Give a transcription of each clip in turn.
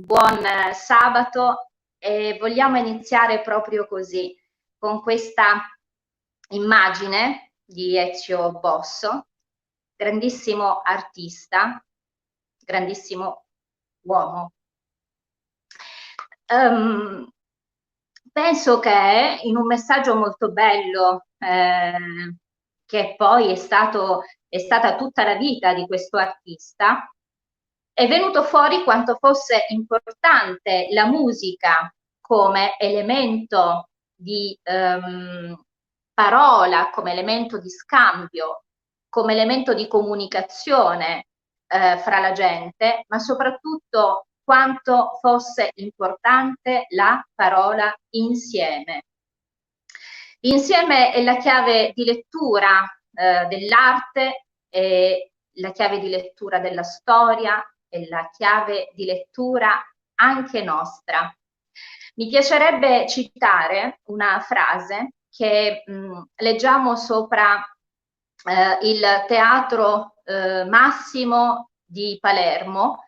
buon sabato e vogliamo iniziare proprio così, con questa immagine di Ezio Bosso, grandissimo artista, grandissimo uomo. Penso che in un messaggio molto bello, che poi è stata tutta la vita di questo artista, è venuto fuori quanto fosse importante la musica come elemento di parola, come elemento di scambio, come elemento di comunicazione fra la gente, ma soprattutto quanto fosse importante la parola insieme. Insieme è la chiave di lettura dell'arte, è la chiave di lettura della storia, è la chiave di lettura anche nostra. Mi piacerebbe citare una frase che leggiamo sopra il Teatro Massimo di Palermo.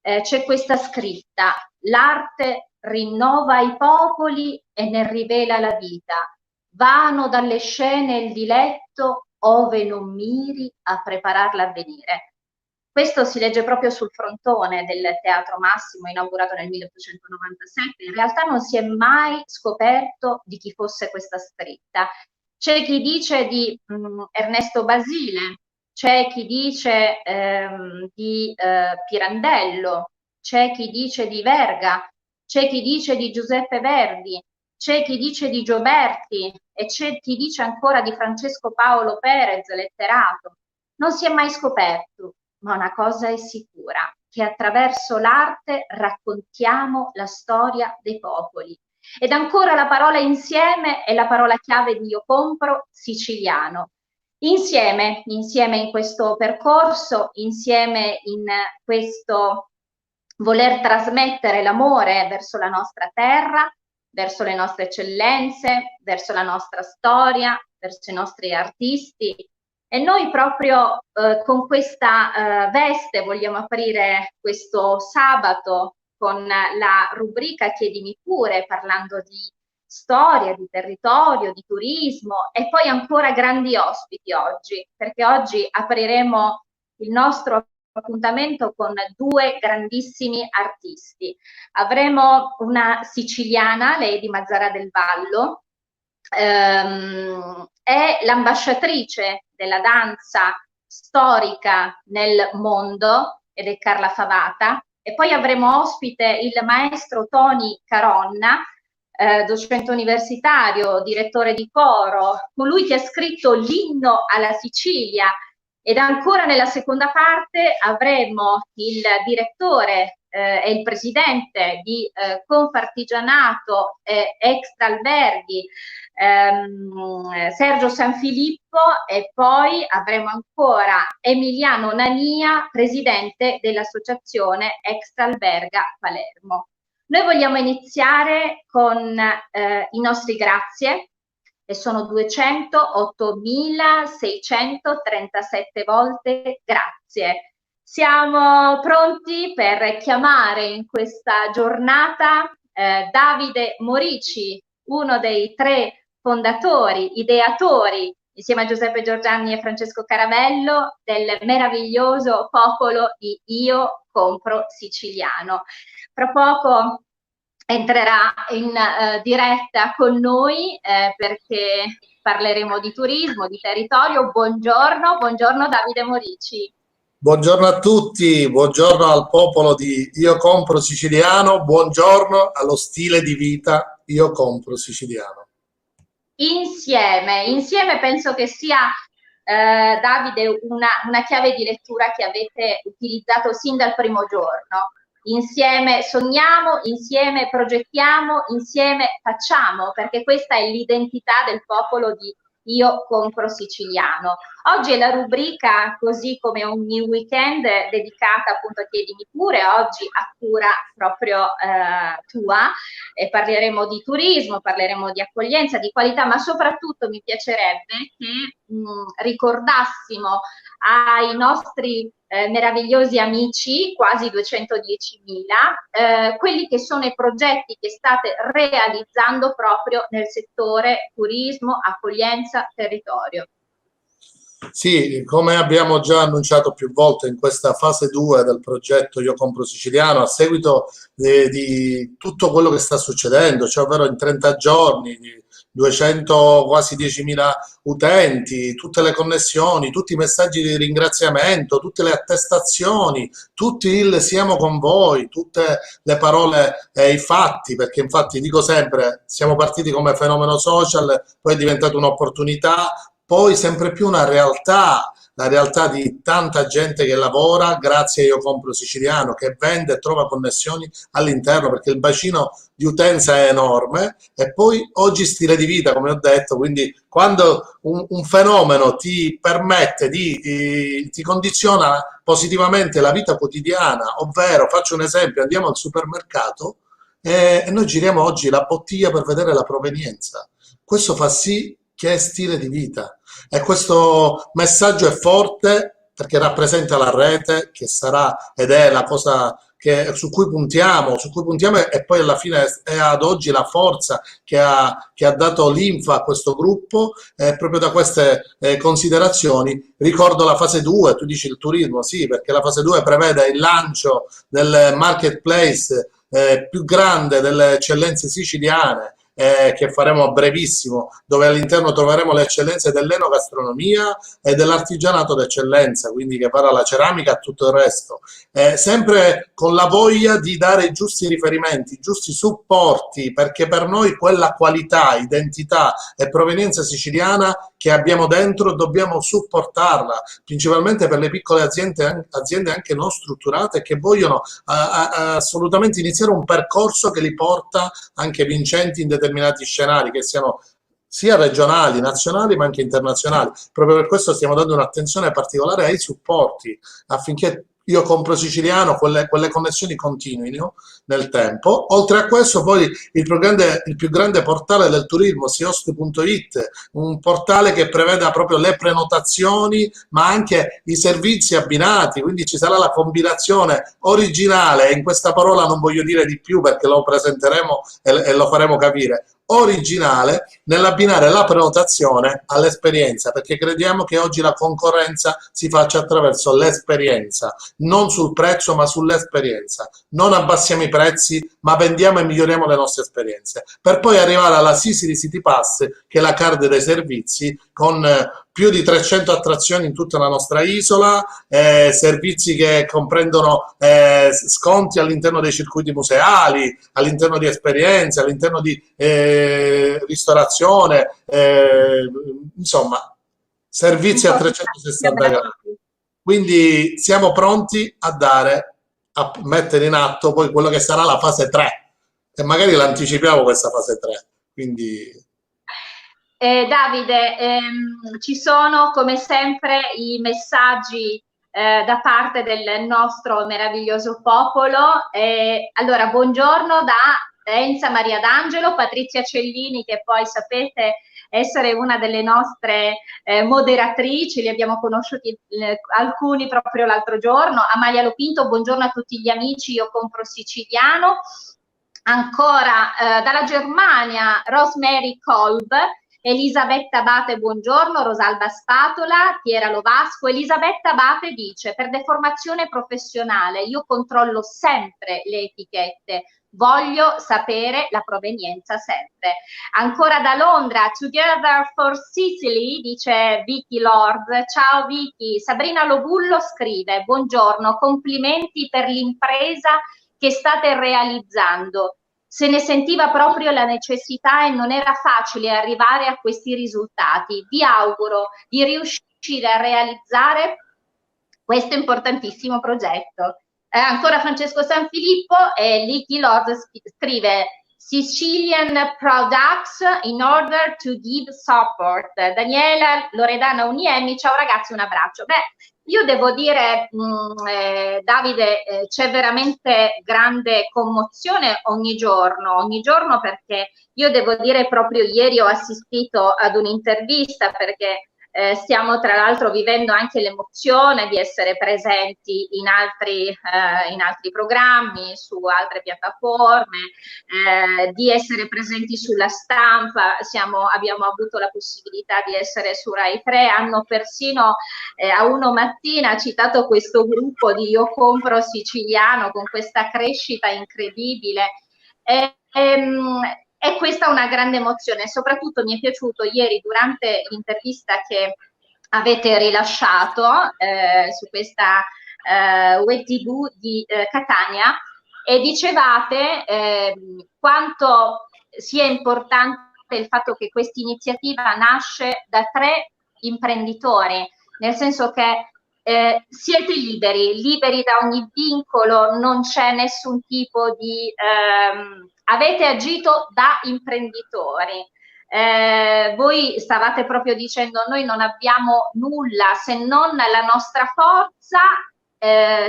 C'è questa scritta: l'arte rinnova i popoli e ne rivela la vita. Vano dalle scene il diletto, ove non miri a preparar l'avvenire. Questo si legge proprio sul frontone del Teatro Massimo, inaugurato nel 1897. In realtà non si è mai scoperto di chi fosse questa scritta. C'è chi dice di Ernesto Basile, c'è chi dice di Pirandello, c'è chi dice di Verga, c'è chi dice di Giuseppe Verdi, c'è chi dice di Gioberti e c'è chi dice ancora di Francesco Paolo Perez, letterato. Non si è mai scoperto, ma una cosa è sicura, che attraverso l'arte raccontiamo la storia dei popoli. Ed ancora la parola insieme è la parola chiave di Io Compro siciliano. Insieme in questo percorso, insieme in questo voler trasmettere l'amore verso la nostra terra, verso le nostre eccellenze, verso la nostra storia, verso i nostri artisti. E noi proprio con questa veste vogliamo aprire questo sabato con la rubrica Chiedimi pure, parlando di storia, di territorio, di turismo e poi ancora grandi ospiti oggi, perché oggi apriremo il nostro appuntamento con due grandissimi artisti. Avremo una siciliana, lei di Mazara del Vallo, è l'ambasciatrice della danza storica nel mondo ed è Carla Favata, e poi avremo ospite il maestro Tony Caronna, docente universitario, direttore di coro, colui che ha scritto l'inno alla Sicilia. Ed ancora nella seconda parte avremo il direttore e il presidente di Confartigianato Extra Alberghi, Sergio Sanfilippo, e poi avremo ancora Emiliano Nania, presidente dell'associazione Extra Alberga Palermo. Noi vogliamo iniziare con i nostri grazie, e sono 208.637 volte grazie. Siamo pronti per chiamare in questa giornata Davide Morici, uno dei 3 fondatori, ideatori, insieme a Giuseppe Giorgiani e Francesco Caravello, del meraviglioso popolo di Io Compro Siciliano. Fra poco entrerà in diretta con noi perché parleremo di turismo, di territorio. Buongiorno, buongiorno Davide Morici. Buongiorno a tutti, buongiorno al popolo di Io Compro Siciliano, buongiorno allo stile di vita Io Compro Siciliano. Insieme penso che sia, Davide, una chiave di lettura che avete utilizzato sin dal primo giorno. Insieme sogniamo, insieme progettiamo, insieme facciamo, perché questa è l'identità del popolo di Io Compro Siciliano. Oggi è la rubrica, così come ogni weekend, dedicata appunto a Chiedimi pure, oggi a cura proprio tua, e parleremo di turismo, parleremo di accoglienza, di qualità, ma soprattutto mi piacerebbe che ricordassimo ai nostri meravigliosi amici, quasi 210.000, quelli che sono i progetti che state realizzando proprio nel settore turismo, accoglienza, territorio. Sì, come abbiamo già annunciato più volte in questa fase 2 del progetto Io Compro Siciliano, a seguito di tutto quello che sta succedendo, cioè ovvero in 30 giorni, di 200, quasi 10.000 utenti, tutte le connessioni, tutti i messaggi di ringraziamento, tutte le attestazioni, tutti il siamo con voi, tutte le parole e i fatti, perché infatti dico sempre, siamo partiti come fenomeno social, poi è diventata un'opportunità, poi sempre più una realtà, la realtà di tanta gente che lavora grazie a Io Compro Siciliano, che vende e trova connessioni all'interno, perché il bacino di utenza è enorme, e poi oggi stile di vita, come ho detto, quindi quando un fenomeno ti permette ti condiziona positivamente la vita quotidiana, ovvero, faccio un esempio, andiamo al supermercato e noi giriamo oggi la bottiglia per vedere la provenienza. Questo fa sì che è stile di vita. E questo messaggio è forte perché rappresenta la rete che sarà ed è la cosa su cui puntiamo e poi alla fine è ad oggi la forza che ha dato linfa a questo gruppo. Proprio da queste considerazioni ricordo la fase 2, tu dici il turismo, sì, perché la fase 2 prevede il lancio del marketplace più grande delle eccellenze siciliane, che faremo a brevissimo, dove all'interno troveremo le eccellenze dell'enogastronomia e dell'artigianato d'eccellenza, quindi che va dalla ceramica a tutto il resto, sempre con la voglia di dare i giusti riferimenti, i giusti supporti, perché per noi quella qualità, identità e provenienza siciliana che abbiamo dentro dobbiamo supportarla, principalmente per le piccole aziende anche non strutturate che vogliono assolutamente iniziare un percorso che li porta anche vincenti in determinati scenari, che siano sia regionali, nazionali, ma anche internazionali. Proprio per questo stiamo dando un'attenzione particolare ai supporti, affinché Io Compro Siciliano, quelle connessioni continuino nel tempo. Oltre a questo, poi il più grande portale del turismo, siost.it, un portale che preveda proprio le prenotazioni, ma anche i servizi abbinati, quindi ci sarà la combinazione originale, e in questa parola non voglio dire di più perché lo presenteremo e lo faremo capire, originale nell'abbinare la prenotazione all'esperienza, perché crediamo che oggi la concorrenza si faccia attraverso l'esperienza, non sul prezzo ma sull'esperienza. Non abbassiamo i prezzi, ma vendiamo e miglioriamo le nostre esperienze, per poi arrivare alla Sisili City Pass, che è la card dei servizi, con più di 300 attrazioni in tutta la nostra isola, servizi che comprendono sconti all'interno dei circuiti museali, all'interno di esperienze, all'interno di ristorazione, insomma, servizi a 360 gradi. Quindi siamo pronti a mettere in atto poi quello che sarà la fase 3, e magari l'anticipiamo questa fase 3. Quindi Davide, ci sono come sempre i messaggi da parte del nostro meraviglioso popolo. Allora, buongiorno da Enza Maria D'Angelo, Patrizia Cellini, che poi sapete essere una delle nostre moderatrici, li abbiamo conosciuti alcuni proprio l'altro giorno. Amalia Lopinto, buongiorno a tutti gli amici, Io Compro Siciliano. Ancora dalla Germania, Rosemary Kolb, Elisabetta Abate, buongiorno, Rosalba Spatola, Piera Lovasco. Elisabetta Abate dice: per deformazione professionale io controllo sempre le etichette, voglio sapere la provenienza sempre. Ancora da Londra, Together for Sicily, dice Vicky Lord. Ciao Vicky. Sabrina Lobullo scrive: buongiorno, complimenti per l'impresa che state realizzando. Se ne sentiva proprio la necessità e non era facile arrivare a questi risultati. Vi auguro di riuscire a realizzare questo importantissimo progetto. Ancora Francesco Sanfilippo e Licky Lord scrive: Sicilian products in order to give support. Daniela Loredana Uniemi, ciao ragazzi, un abbraccio. Beh, io devo dire, Davide, c'è veramente grande commozione ogni giorno, perché io devo dire proprio ieri ho assistito ad un'intervista, perché stiamo tra l'altro vivendo anche l'emozione di essere presenti in altri programmi, su altre piattaforme, di essere presenti sulla stampa. Abbiamo avuto la possibilità di essere su Rai 3, hanno persino a Uno Mattina citato questo gruppo di Io Compro Siciliano con questa crescita incredibile. E questa è una grande emozione. Soprattutto mi è piaciuto ieri, durante l'intervista che avete rilasciato su questa web TV di Catania, e dicevate quanto sia importante il fatto che questa iniziativa nasce da 3 imprenditori, nel senso che siete liberi da ogni vincolo, non c'è nessun tipo di... avete agito da imprenditori. Voi stavate proprio dicendo: noi non abbiamo nulla se non la nostra forza,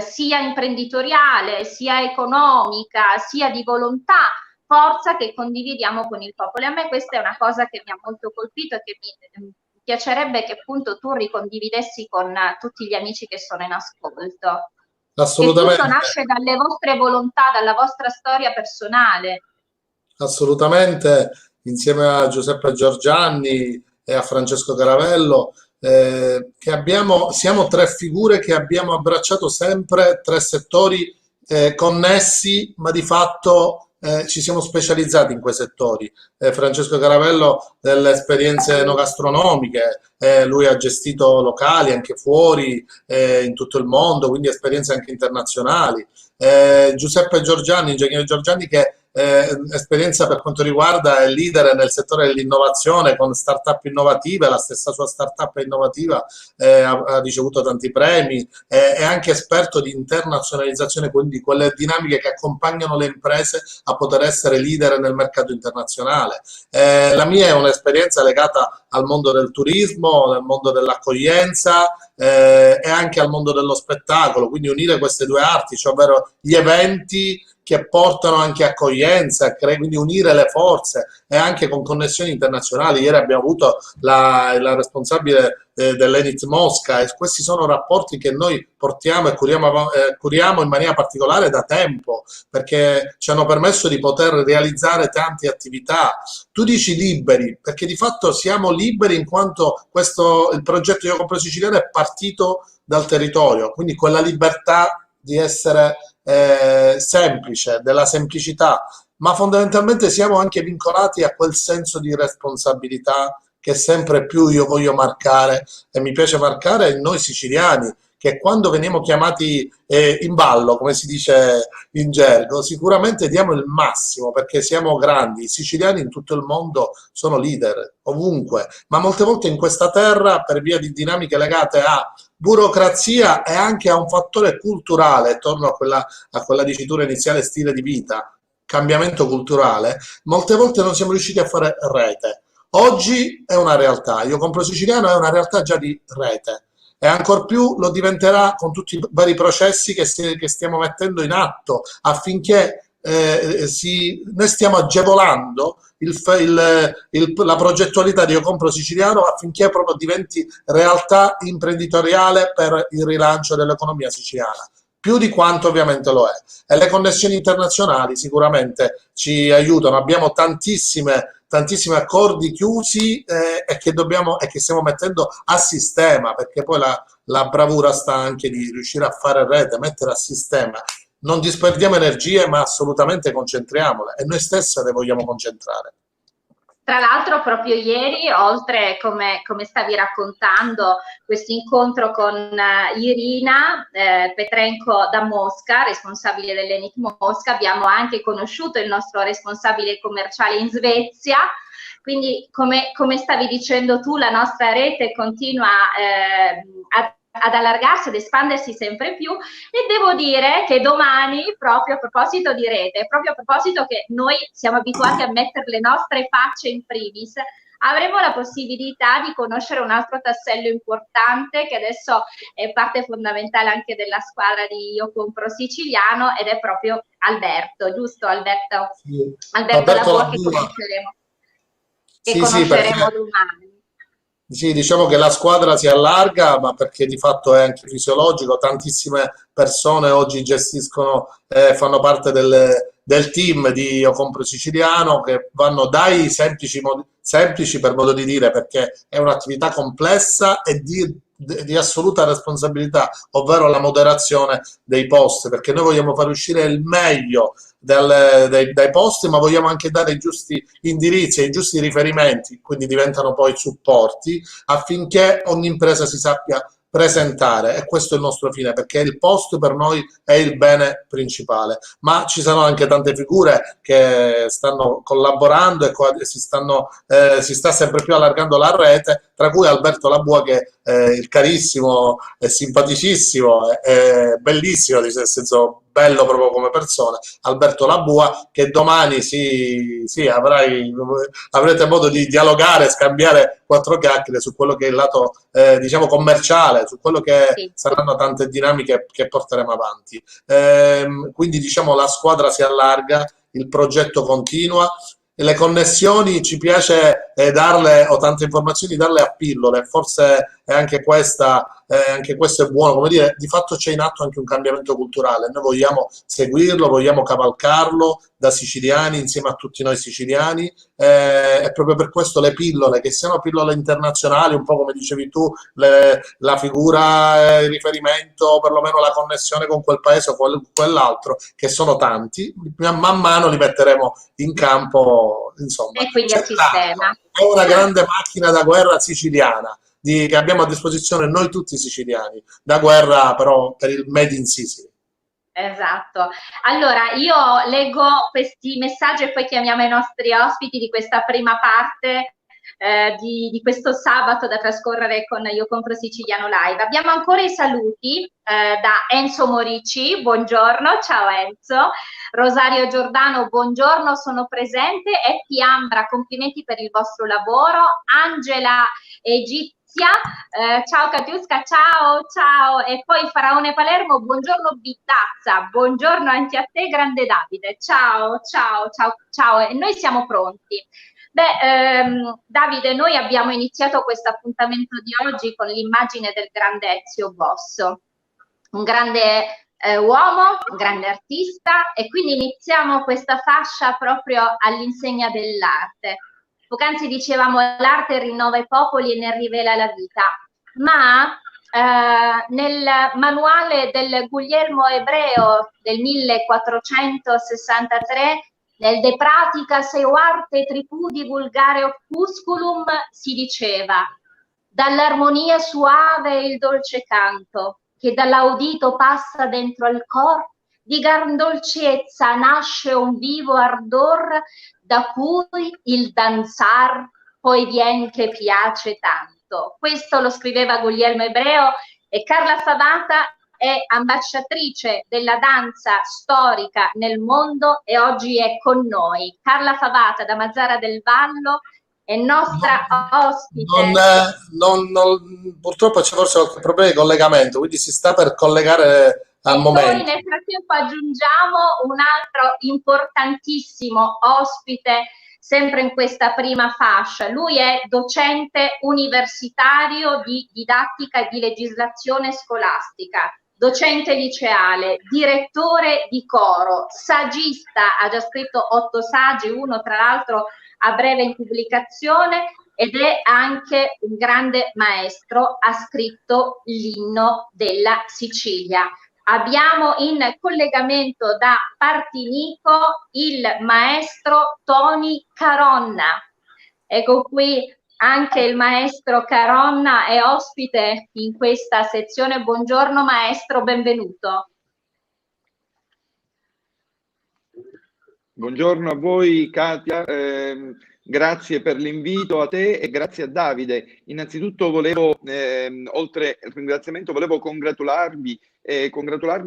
sia imprenditoriale, sia economica, sia di volontà, forza che condividiamo con il popolo. E a me questa è una cosa che mi ha molto colpito e che mi piacerebbe che appunto tu ricondividessi con tutti gli amici che sono in ascolto. Assolutamente. Che tutto nasce dalle vostre volontà, dalla vostra storia personale. Assolutamente, insieme a Giuseppe Giorgianni e a Francesco Caravello, siamo 3 figure che abbiamo abbracciato sempre 3 settori connessi, ma di fatto ci siamo specializzati in quei settori. Francesco Caravello delle esperienze enogastronomiche, lui ha gestito locali anche fuori, in tutto il mondo, quindi esperienze anche internazionali. Giuseppe Giorgianni, ingegnere Giorgianni, che esperienza per quanto riguarda è leader nel settore dell'innovazione con startup innovative, la stessa sua startup innovativa ha ricevuto tanti premi, è anche esperto di internazionalizzazione, quindi quelle dinamiche che accompagnano le imprese a poter essere leader nel mercato internazionale. La mia è un'esperienza legata al mondo del turismo, al mondo dell'accoglienza, e anche al mondo dello spettacolo, quindi unire queste 2 arti, cioè ovvero gli eventi che portano anche accoglienza, quindi unire le forze e anche con connessioni internazionali. Ieri abbiamo avuto la responsabile dell'Enit Mosca, e questi sono rapporti che noi portiamo e curiamo in maniera particolare da tempo, perché ci hanno permesso di poter realizzare tante attività. Tu dici liberi, perché di fatto siamo liberi in quanto il progetto Io Compro Siciliano è partito dal territorio, quindi quella libertà di essere semplice, della semplicità, ma fondamentalmente siamo anche vincolati a quel senso di responsabilità che sempre più io voglio marcare, e mi piace marcare in noi siciliani, che quando veniamo chiamati in ballo, come si dice in gergo, sicuramente diamo il massimo perché siamo grandi. I siciliani in tutto il mondo sono leader, ovunque, ma molte volte in questa terra, per via di dinamiche legate a burocrazia e anche a un fattore culturale, torno a quella dicitura iniziale, stile di vita, cambiamento culturale, molte volte non siamo riusciti a fare rete. Oggi è una realtà, Io Compro Siciliano è una realtà già di rete, e ancor più lo diventerà con tutti i vari processi che stiamo mettendo in atto affinché noi stiamo agevolando la progettualità di Io Compro Siciliano affinché proprio diventi realtà imprenditoriale per il rilancio dell'economia siciliana, più di quanto ovviamente lo è. E le connessioni internazionali sicuramente ci aiutano, abbiamo tantissimi accordi chiusi e che stiamo mettendo a sistema, perché poi la bravura sta anche di riuscire a fare rete, mettere a sistema. Non disperdiamo energie, ma assolutamente concentriamole, e noi stessi le vogliamo concentrare. Tra l'altro proprio ieri, oltre, come stavi raccontando, questo incontro con Irina Petrenko da Mosca, responsabile dell'Enit Mosca, abbiamo anche conosciuto il nostro responsabile commerciale in Svezia. Quindi, come stavi dicendo tu, la nostra rete continua ad allargarsi, ad espandersi sempre più, e devo dire che domani, proprio a proposito di rete, proprio a proposito che noi siamo abituati a mettere le nostre facce in primis, avremo la possibilità di conoscere un altro tassello importante che adesso è parte fondamentale anche della squadra di Io Compro Siciliano, ed è proprio Alberto, giusto Alberto? Sì. Alberto Alberto Labua Labua. che Sì, sì, conosceremo perché domani. sì, diciamo che la squadra si allarga, ma perché di fatto è anche fisiologico. Tantissime persone oggi gestiscono, fanno parte del team di Io Compro Siciliano, che vanno dai semplici per modo di dire, perché è un'attività complessa e di assoluta responsabilità, ovvero la moderazione dei post, perché noi vogliamo far uscire il meglio dai post, ma vogliamo anche dare i giusti indirizzi e i giusti riferimenti, quindi diventano poi supporti affinché ogni impresa si sappia presentare, e questo è il nostro fine, perché il post per noi è il bene principale, ma ci sono anche tante figure che stanno collaborando e si sta sempre più allargando la rete, tra cui Alberto Labua, che è il carissimo e simpaticissimo e bellissimo, nel senso bello proprio come persona, Alberto Labua, che domani avrete modo di dialogare, scambiare quattro chiacchiere su quello che è il lato diciamo commerciale, su quello che Sì. saranno tante dinamiche che porteremo avanti. Quindi diciamo la squadra si allarga, il progetto continua. Le connessioni ci piace darle, o tante informazioni darle a pillole, forse è anche questo è buono, come dire, di fatto c'è in atto anche un cambiamento culturale, noi vogliamo seguirlo, vogliamo cavalcarlo da siciliani insieme a tutti noi siciliani, e proprio per questo le pillole, che siano pillole internazionali, un po' come dicevi tu, la figura, il riferimento, perlomeno la connessione con quel paese o quell'altro, che sono tanti, man mano li metteremo in campo, insomma, E quindi a c'è tanto. sistema. È una grande macchina da guerra siciliana che abbiamo a disposizione noi tutti siciliani, da guerra però per il Made in Sicily. Esatto. Allora, io leggo questi messaggi e poi chiamiamo i nostri ospiti di questa prima parte di questo sabato da trascorrere con Io Compro Siciliano Live. Abbiamo ancora i saluti da Enzo Morici, buongiorno, ciao Enzo. Rosario Giordano, buongiorno, sono presente. Epi Ambra, complimenti per il vostro lavoro. Angela Egizia, ciao Katiuska, ciao. E poi Faraone Palermo, buongiorno Bittazza, buongiorno anche a te grande Davide, ciao. E noi siamo pronti. Davide, noi abbiamo iniziato questo appuntamento di oggi con l'immagine del grande Ezio Bosso, un grande uomo, un grande artista, e quindi iniziamo questa fascia proprio all'insegna dell'arte. Poc'anzi dicevamo l'arte rinnova i popoli e ne rivela la vita, ma nel manuale del Guglielmo Ebreo del 1463, nel De Pratica seu arte tripudi vulgare opusculum, si diceva: dall'armonia suave il dolce canto, che dall'audito passa dentro al cor, di gran dolcezza nasce un vivo ardor, da cui il danzar poi vien che piace tanto. Questo lo scriveva Guglielmo Ebreo, e Carla Favata è ambasciatrice della danza storica nel mondo e oggi è con noi. Carla Favata da Mazzara del Vallo è nostra Non, ospite. purtroppo c'è forse qualche problema di collegamento, quindi si sta per collegare al E noi momento. nel frattempo aggiungiamo un altro importantissimo ospite sempre in questa prima fascia. Lui è docente universitario di didattica e di legislazione scolastica, docente liceale, direttore di coro, saggista, ha già scritto 8 saggi, uno tra l'altro a breve in pubblicazione, ed è anche un grande maestro, ha scritto l'inno della Sicilia. Abbiamo in collegamento da Partinico il maestro Tony Caronna. Ecco qui anche il maestro Caronna è ospite in questa sezione. Buongiorno maestro, benvenuto. Buongiorno a voi Katia, Grazie per l'invito a te e grazie a Davide. Innanzitutto volevo, oltre al ringraziamento, volevo congratularmi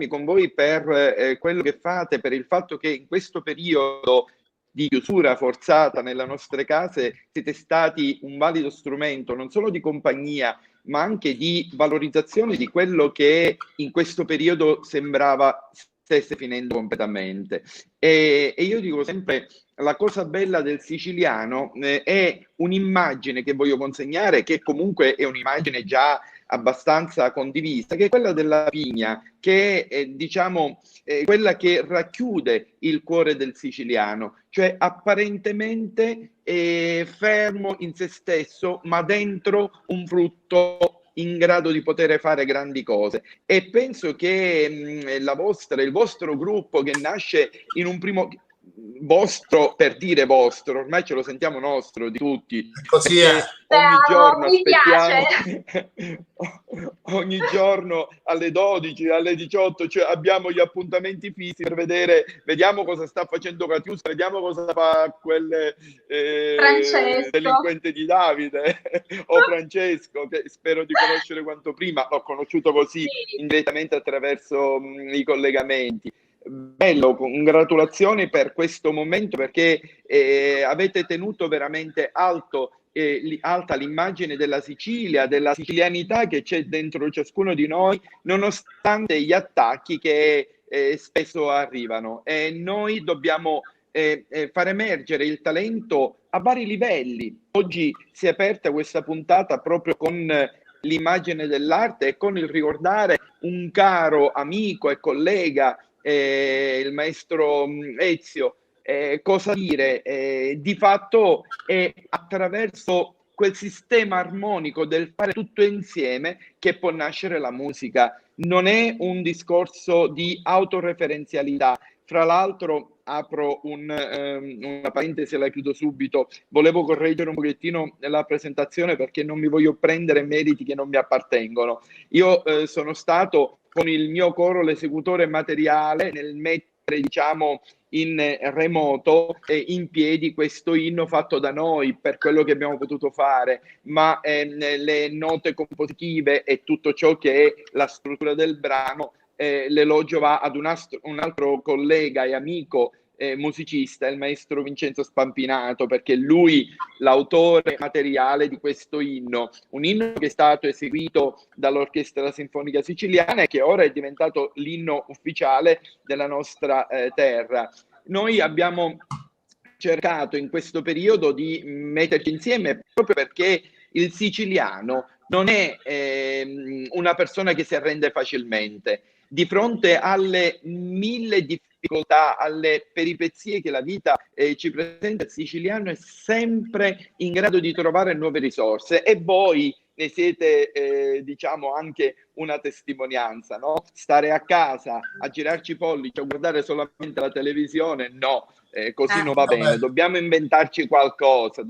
con voi per quello che fate, per il fatto che in questo periodo di chiusura forzata nelle nostre case siete stati un valido strumento non solo di compagnia, ma anche di valorizzazione di quello che in questo periodo sembrava stesse finendo completamente. E io dico sempre, la cosa bella del siciliano è un'immagine che voglio consegnare, che comunque è un'immagine già abbastanza condivisa, che è quella della vigna, che è, diciamo, quella che racchiude il cuore del siciliano, cioè apparentemente fermo in se stesso, ma dentro un frutto in grado di poter fare grandi cose. E penso che il vostro gruppo, che nasce in un primo vostro, per dire vostro, ormai ce lo sentiamo nostro di tutti, Così è. ogni giorno mi aspettiamo piace. ogni giorno alle 12, alle 18, cioè abbiamo gli appuntamenti fissi per vedere, vediamo cosa sta facendo Catiusca, vediamo cosa fa quel delinquente di Davide o Francesco, che spero di conoscere quanto prima, l'ho conosciuto così Sì. indirettamente attraverso i collegamenti. Bello, congratulazioni per questo momento, perché avete tenuto veramente alta l'immagine della Sicilia, della sicilianità che c'è dentro ciascuno di noi, nonostante gli attacchi che spesso arrivano. E noi dobbiamo far emergere il talento a vari livelli. Oggi si è aperta questa puntata proprio con l'immagine dell'arte e con il ricordare un caro amico e collega, il maestro Ezio. Cosa dire? Di fatto è attraverso quel sistema armonico del fare tutto insieme che può nascere la musica. Non è un discorso di autoreferenzialità. Fra l'altro, apro una parentesi e la chiudo subito. Volevo correggere un pochettino la presentazione perché non mi voglio prendere meriti che non mi appartengono. Io sono stato con il mio coro l'esecutore materiale nel mettere, diciamo, in remoto in piedi questo inno fatto da noi per quello che abbiamo potuto fare, ma le note compositive e tutto ciò che è la struttura del brano, l'elogio va ad un altro collega e amico musicista, il maestro Vincenzo Spampinato, perché lui l'autore materiale di questo inno, un inno che è stato eseguito dall'Orchestra Sinfonica Siciliana e che ora è diventato l'inno ufficiale della nostra terra. Noi abbiamo cercato in questo periodo di metterci insieme proprio perché il siciliano non è una persona che si arrende facilmente. Di fronte alle mille difficoltà, alle peripezie che la vita ci presenta, il siciliano è sempre in grado di trovare nuove risorse e voi ne siete, diciamo, anche una testimonianza, no? Stare a casa a girarci i pollici, a guardare solamente la televisione, no, così non va bene. Dobbiamo inventarci qualcosa,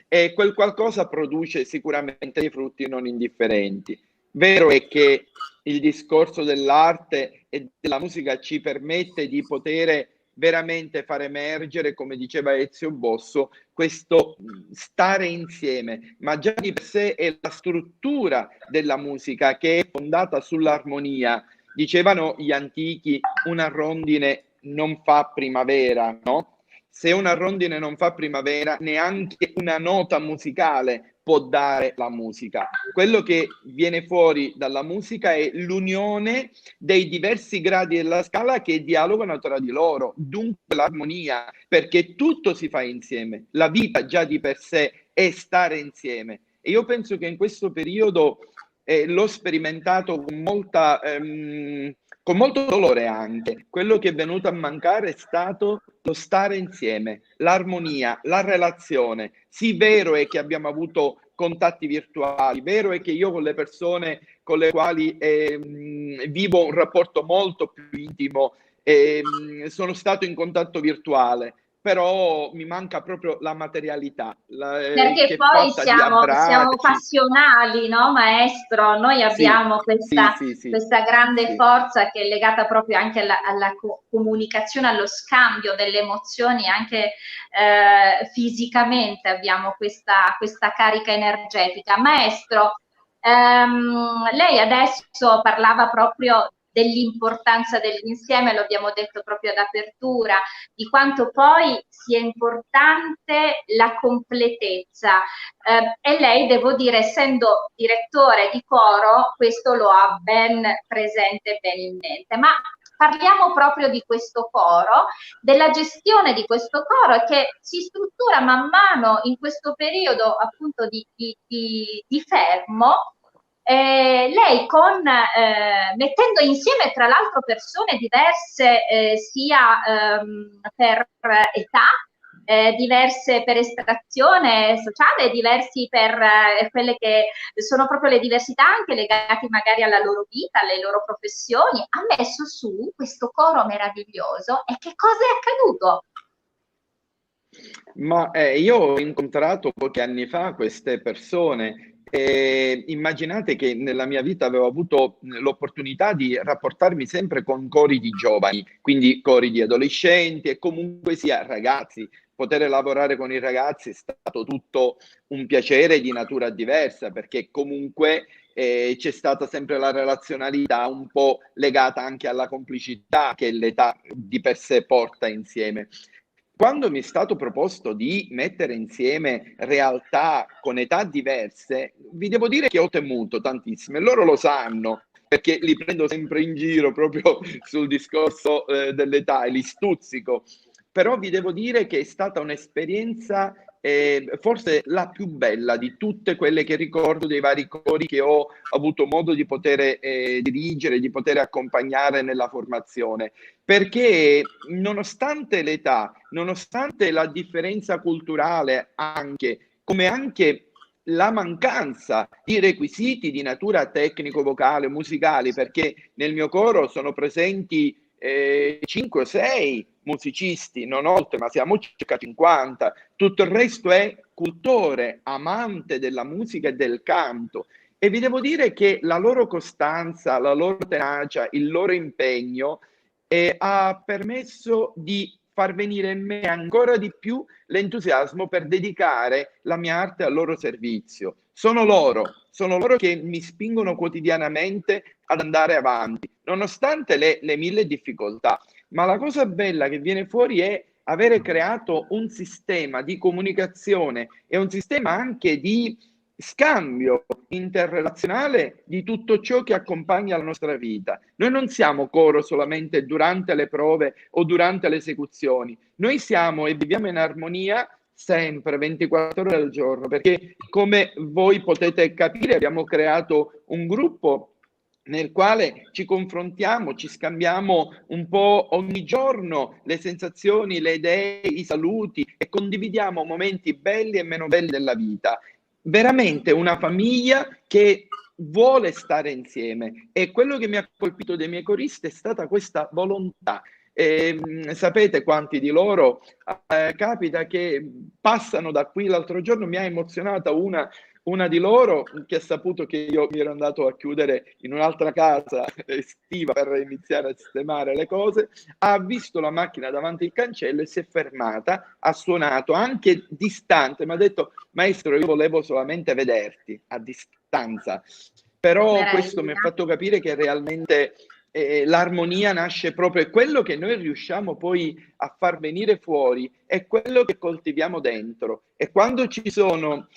e quel qualcosa produce sicuramente dei frutti non indifferenti. Vero è che il discorso dell'arte e della musica ci permette di poter veramente far emergere, come diceva Ezio Bosso, questo stare insieme, ma già di per sé è la struttura della musica che è fondata sull'armonia. Dicevano gli antichi, una rondine non fa primavera, no? Se una rondine non fa primavera, neanche una nota musicale può dare la musica. Quello che viene fuori dalla musica è l'unione dei diversi gradi della scala che dialogano tra di loro, dunque l'armonia, perché tutto si fa insieme. La vita già di per sé è stare insieme. E io penso che in questo periodo l'ho sperimentato con molto dolore anche. Quello che è venuto a mancare è stato lo stare insieme, l'armonia, la relazione. Sì, vero è che abbiamo avuto contatti virtuali, vero è che io con le persone con le quali vivo un rapporto molto più intimo sono stato in contatto virtuale, però mi manca proprio la materialità, Perché che è poi fatta di siamo abbracci. passionali, no, maestro? Noi Sì, abbiamo sì, questa, sì, sì, questa grande sì. forza che è legata proprio anche alla comunicazione, allo scambio delle emozioni, anche fisicamente abbiamo questa carica energetica. Maestro, lei adesso parlava proprio dell'importanza dell'insieme, lo abbiamo detto proprio ad apertura, di quanto poi sia importante la completezza. E lei, devo dire, essendo direttore di coro, questo lo ha ben presente, ben in mente. Ma parliamo proprio di questo coro, della gestione di questo coro che si struttura man mano in questo periodo appunto di fermo. Lei mettendo insieme tra l'altro persone diverse sia per età, diverse per estrazione sociale, diversi per quelle che sono proprio le diversità anche legate magari alla loro vita, alle loro professioni, ha messo su questo coro meraviglioso. E che cosa è accaduto? Ma io ho incontrato pochi anni fa queste persone e immaginate che nella mia vita avevo avuto l'opportunità di rapportarmi sempre con cori di giovani, quindi cori di adolescenti e comunque sia ragazzi. Poter lavorare con i ragazzi è stato tutto un piacere di natura diversa, perché comunque c'è stata sempre la relazionalità un po' legata anche alla complicità che l'età di per sé porta insieme. Quando mi è stato proposto di mettere insieme realtà con età diverse, vi devo dire che ho temuto tantissimo e loro lo sanno, perché li prendo sempre in giro proprio sul discorso dell'età e li stuzzico. Però vi devo dire che è stata un'esperienza forse la più bella di tutte quelle che ricordo dei vari cori che ho avuto modo di poter dirigere, di poter accompagnare nella formazione, perché nonostante l'età, nonostante la differenza culturale anche, come anche la mancanza di requisiti di natura tecnico-vocale, musicali, perché nel mio coro sono presenti 5 o 6 musicisti, non oltre, ma siamo circa 50. Tutto il resto è cultore, amante della musica e del canto. E vi devo dire che la loro costanza, la loro tenacia, il loro impegno ha permesso di far venire in me ancora di più l'entusiasmo per dedicare la mia arte al loro servizio. Sono loro che mi spingono quotidianamente ad andare avanti, nonostante le mille difficoltà. Ma la cosa bella che viene fuori è avere creato un sistema di comunicazione e un sistema anche di scambio interrelazionale di tutto ciò che accompagna la nostra vita. Noi non siamo coro solamente durante le prove o durante le esecuzioni, noi siamo e viviamo in armonia sempre, 24 ore al giorno, perché come voi potete capire abbiamo creato un gruppo nel quale ci confrontiamo, ci scambiamo un po' ogni giorno le sensazioni, le idee, i saluti e condividiamo momenti belli e meno belli della vita. Veramente una famiglia che vuole stare insieme, e quello che mi ha colpito dei miei coristi è stata questa volontà. Sapete quanti di loro capita che passano da qui? L'altro giorno mi ha emozionata una di loro che ha saputo che io mi ero andato a chiudere in un'altra casa estiva per iniziare a sistemare le cose, ha visto la macchina davanti al cancello e si è fermata, ha suonato anche distante, mi ha detto: maestro, io volevo solamente vederti a distanza. Però questo mi ha Meraviglia. fatto capire che realmente l'armonia nasce proprio, è quello che noi riusciamo poi a far venire fuori, è quello che coltiviamo dentro. E quando ci sono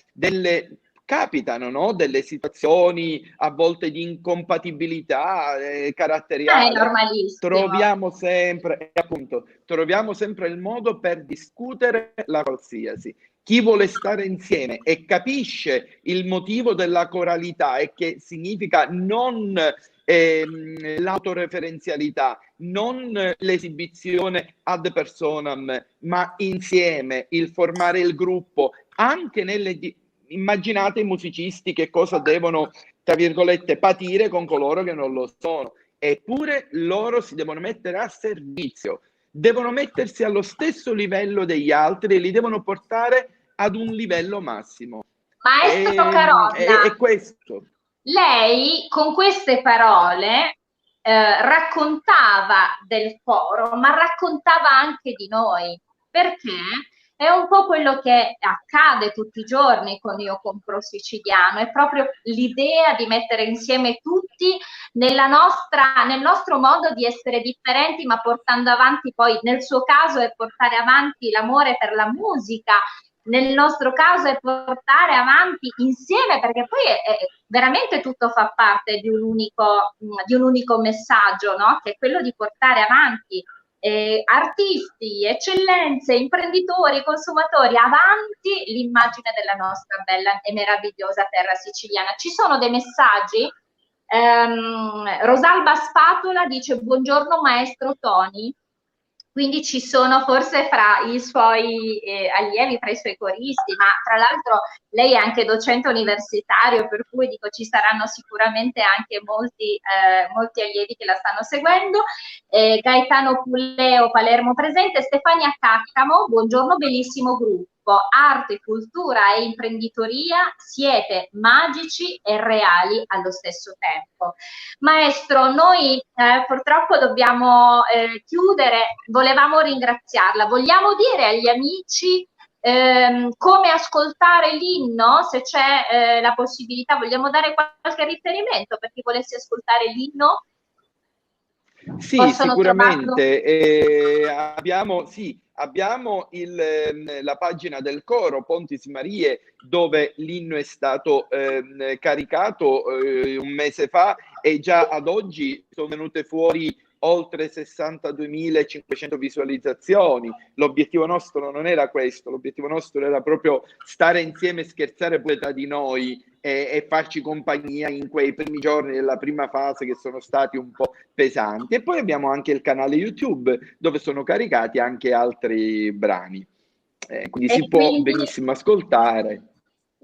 capitano, no? Delle situazioni a volte di incompatibilità È caratteriale, normalissimo. troviamo sempre il modo per discutere la qualsiasi. Chi vuole stare insieme e capisce il motivo della coralità e che significa non l'autoreferenzialità, non l'esibizione ad personam, ma insieme, il formare il gruppo, anche immaginate i musicisti che cosa devono, tra virgolette, patire con coloro che non lo sono. Eppure loro si devono mettere a servizio. devono mettersi allo stesso livello degli altri e li devono portare ad un livello massimo. Maestro Caronna, è questo. Lei con queste parole raccontava del foro, ma raccontava anche di noi, perché è un po' quello che accade tutti i giorni con Io Compro Siciliano, è proprio l'idea di mettere insieme tutti nel nostro modo di essere differenti, ma portando avanti poi, nel suo caso, è portare avanti l'amore per la musica, nel nostro caso è portare avanti insieme, perché poi veramente tutto fa parte di un unico messaggio, no? Che è quello di portare avanti artisti, eccellenze, imprenditori, consumatori, avanti l'immagine della nostra bella e meravigliosa terra siciliana. Ci sono dei messaggi. Rosalba Spatola dice: buongiorno maestro Toni. Quindi ci sono forse fra i suoi allievi, fra i suoi coristi, ma tra l'altro lei è anche docente universitario, per cui dico ci saranno sicuramente anche molti allievi che la stanno seguendo. Gaetano Pulleo, Palermo presente. Stefania Caccamo, buongiorno, bellissimo gruppo. Arte, cultura e imprenditoria, siete magici e reali allo stesso tempo. Maestro, noi purtroppo dobbiamo chiudere, volevamo ringraziarla. Vogliamo dire agli amici come ascoltare l'inno? Se c'è la possibilità, vogliamo dare qualche riferimento per chi volesse ascoltare l'inno? Sì, Possono sicuramente. Abbiamo la pagina del coro Pontis Marie, dove l'inno è stato caricato un mese fa, e già ad oggi sono venute fuori oltre 62.500 visualizzazioni. L'obiettivo nostro non era questo, l'obiettivo nostro era proprio stare insieme e scherzare pure tra di noi e farci compagnia in quei primi giorni della prima fase, che sono stati un po' pesanti. E poi abbiamo anche il canale YouTube, dove sono caricati anche altri brani, quindi si può benissimo ascoltare.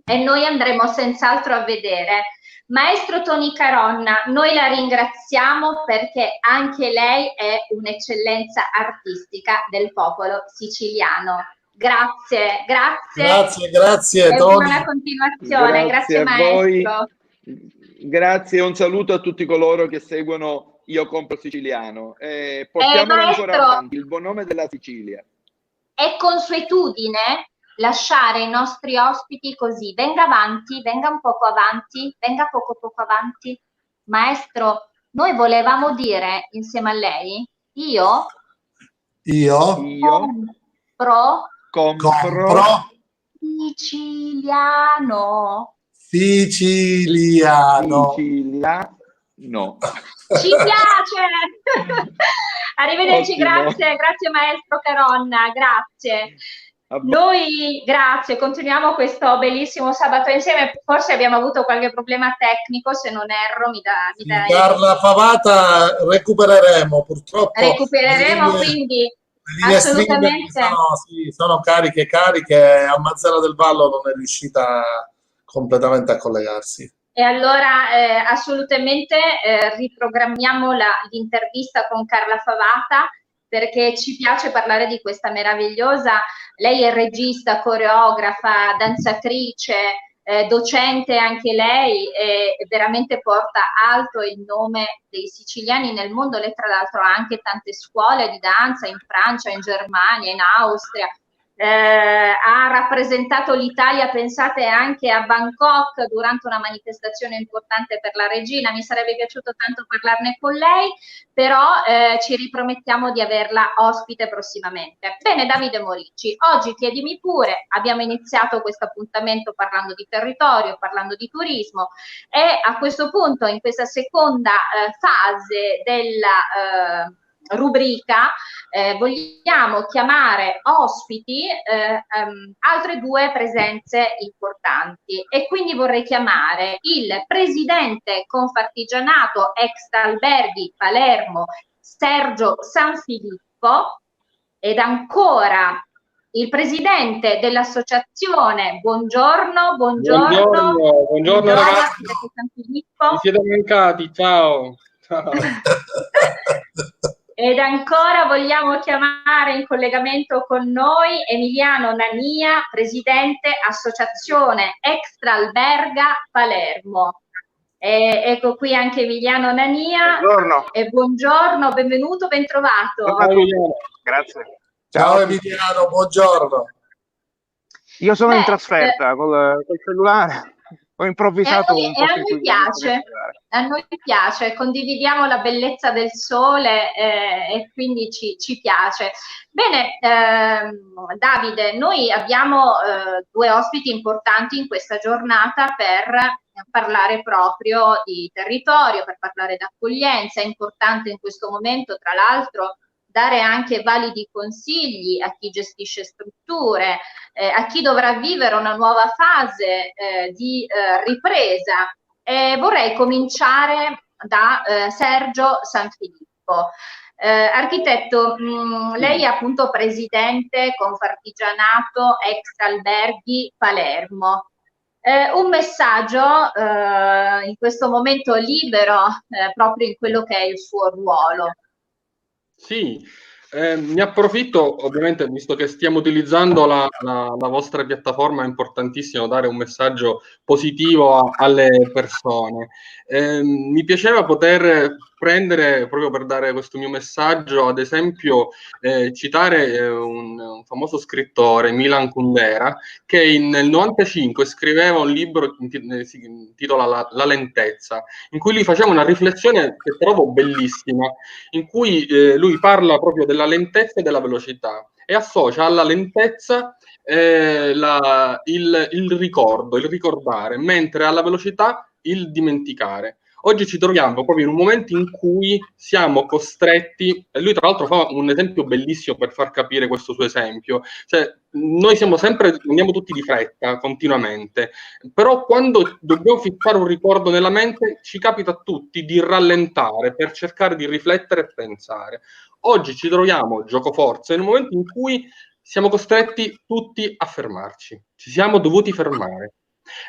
E noi andremo senz'altro a vedere. Maestro Toni Caronna, noi la ringraziamo perché anche lei è un'eccellenza artistica del popolo siciliano. Grazie, grazie e Toni. buona continuazione. Grazie maestro. Grazie, un saluto a tutti coloro che seguono Io Compro Siciliano. Portiamolo ancora avanti, il buon nome della Sicilia. È consuetudine lasciare i nostri ospiti così. Venga avanti, venga un poco avanti, venga poco avanti. Maestro, noi volevamo dire insieme a lei, io compro siciliano. Ci piace! Arrivederci, grazie maestro Caronna, grazie. Noi, grazie, continuiamo questo bellissimo sabato insieme. Forse abbiamo avuto qualche problema tecnico, se non erro, mi dà Carla Favata recupereremo, purtroppo. Quindi assolutamente. Sono cariche, a Mazzara del Vallo non è riuscita completamente a collegarsi. E allora assolutamente riprogrammiamo l'intervista con Carla Favata, perché ci piace parlare di questa meravigliosa. Lei è regista, coreografa, danzatrice, docente anche lei, e veramente porta alto il nome dei siciliani nel mondo. Lei tra l'altro ha anche tante scuole di danza in Francia, in Germania, in Austria. Ha rappresentato l'Italia, pensate, anche a Bangkok durante una manifestazione importante per la regina. Mi sarebbe piaciuto tanto parlarne con lei, però ci ripromettiamo di averla ospite prossimamente. Bene, Davide Morici, oggi chiedimi pure, abbiamo iniziato questo appuntamento parlando di territorio, parlando di turismo, e a questo punto, in questa seconda fase della rubrica, vogliamo chiamare ospiti altre due presenze importanti, e quindi vorrei chiamare il presidente Confartigianato Extraalberghi Palermo Sergio Sanfilippo, ed ancora il presidente dell'associazione Buongiorno ragazzi, mi siete mancati, ciao. Ed ancora vogliamo chiamare in collegamento con noi Emiliano Nania, presidente Associazione Extra Alberga Palermo. Ecco qui anche Emiliano Nania. Buongiorno. Buongiorno, benvenuto, bentrovato. Ciao Emiliano, grazie. Ciao Emiliano, buongiorno. Io sono in trasferta col cellulare. Ho improvvisato un po'. A noi piace, a noi piace, condividiamo la bellezza del sole e quindi ci piace. Bene, Davide, noi abbiamo due ospiti importanti in questa giornata per parlare proprio di territorio, per parlare d'accoglienza. È importante in questo momento, tra l'altro, dare anche validi consigli a chi gestisce strutture, a chi dovrà vivere una nuova fase di ripresa. Vorrei cominciare da Sergio Sanfilippo. Architetto, lei è appunto presidente Confartigianato Extra Alberghi Palermo. Un messaggio in questo momento libero proprio in quello che è il suo ruolo. Sì, ne approfitto ovviamente, visto che stiamo utilizzando la vostra piattaforma, è importantissimo dare un messaggio positivo alle persone. Mi piaceva poter prendere, proprio per dare questo mio messaggio, ad esempio citare un famoso scrittore, Milan Kundera, che nel 95 scriveva un libro che si intitola La lentezza, in cui lui faceva una riflessione che trovo bellissima, in cui lui parla proprio della lentezza e della velocità e associa alla lentezza il ricordo, il ricordare, mentre alla velocità il dimenticare. Oggi ci troviamo proprio in un momento in cui siamo costretti, e lui tra l'altro fa un esempio bellissimo per far capire questo suo esempio, cioè noi andiamo tutti di fretta continuamente, però quando dobbiamo fissare un ricordo nella mente ci capita a tutti di rallentare per cercare di riflettere e pensare. Oggi ci troviamo, giocoforza, in un momento in cui siamo costretti tutti a fermarci, ci siamo dovuti fermare.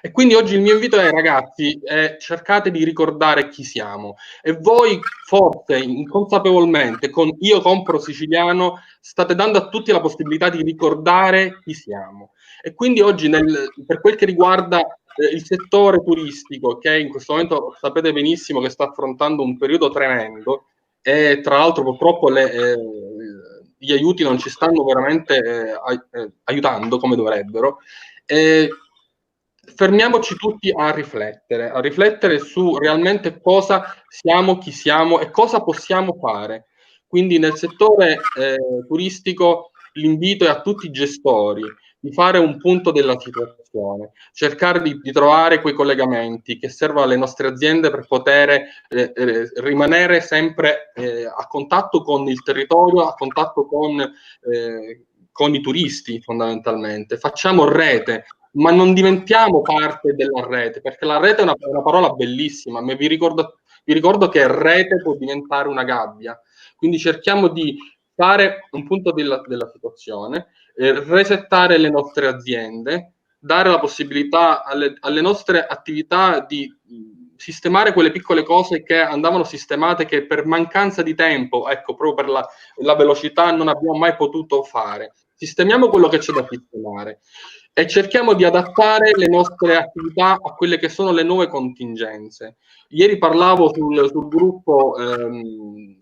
E quindi oggi il mio invito ai ragazzi è: cercate di ricordare chi siamo, e voi forse inconsapevolmente con Io Compro Siciliano state dando a tutti la possibilità di ricordare chi siamo. E quindi oggi per quel che riguarda il settore turistico, che in questo momento sapete benissimo che sta affrontando un periodo tremendo, e tra l'altro purtroppo gli aiuti non ci stanno veramente aiutando come dovrebbero, fermiamoci tutti a riflettere su realmente cosa siamo, chi siamo e cosa possiamo fare. Quindi nel settore turistico l'invito è a tutti i gestori di fare un punto della situazione, cercare di trovare quei collegamenti che servono alle nostre aziende per poter rimanere sempre a contatto con il territorio, a contatto con i turisti fondamentalmente. Facciamo rete, ma non diventiamo parte della rete, perché la rete è una parola bellissima, ma vi ricordo che rete può diventare una gabbia. Quindi cerchiamo di fare un punto della situazione, resettare le nostre aziende, dare la possibilità alle nostre attività di sistemare quelle piccole cose che andavano sistemate, che per mancanza di tempo, ecco, proprio per la velocità, non abbiamo mai potuto fare. Sistemiamo quello che c'è da sistemare e cerchiamo di adattare le nostre attività a quelle che sono le nuove contingenze. Ieri parlavo sul gruppo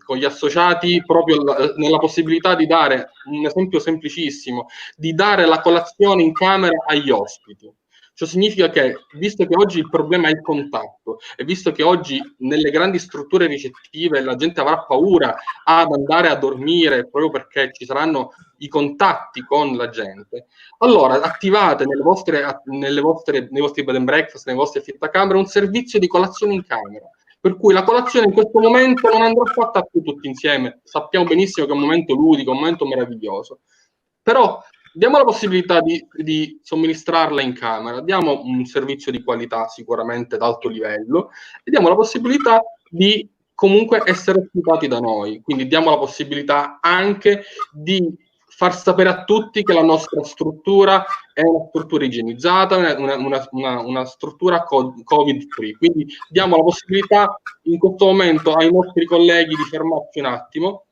con gli associati proprio nella possibilità di dare un esempio semplicissimo, di dare la colazione in camera agli ospiti. Ciò significa che, visto che oggi il problema è il contatto e visto che oggi nelle grandi strutture ricettive la gente avrà paura ad andare a dormire proprio perché ci saranno i contatti con la gente, allora attivate nei vostri bed and breakfast, nei vostri affittacamere, un servizio di colazione in camera, per cui la colazione in questo momento non andrà fatta più tutti insieme. Sappiamo benissimo che è un momento ludico, un momento meraviglioso, però diamo la possibilità di somministrarla in camera, diamo un servizio di qualità sicuramente d'alto livello e diamo la possibilità di comunque essere ospitati da noi, quindi diamo la possibilità anche di far sapere a tutti che la nostra struttura è una struttura igienizzata, una struttura Covid-free. Quindi diamo la possibilità in questo momento ai nostri colleghi di fermarci un attimo,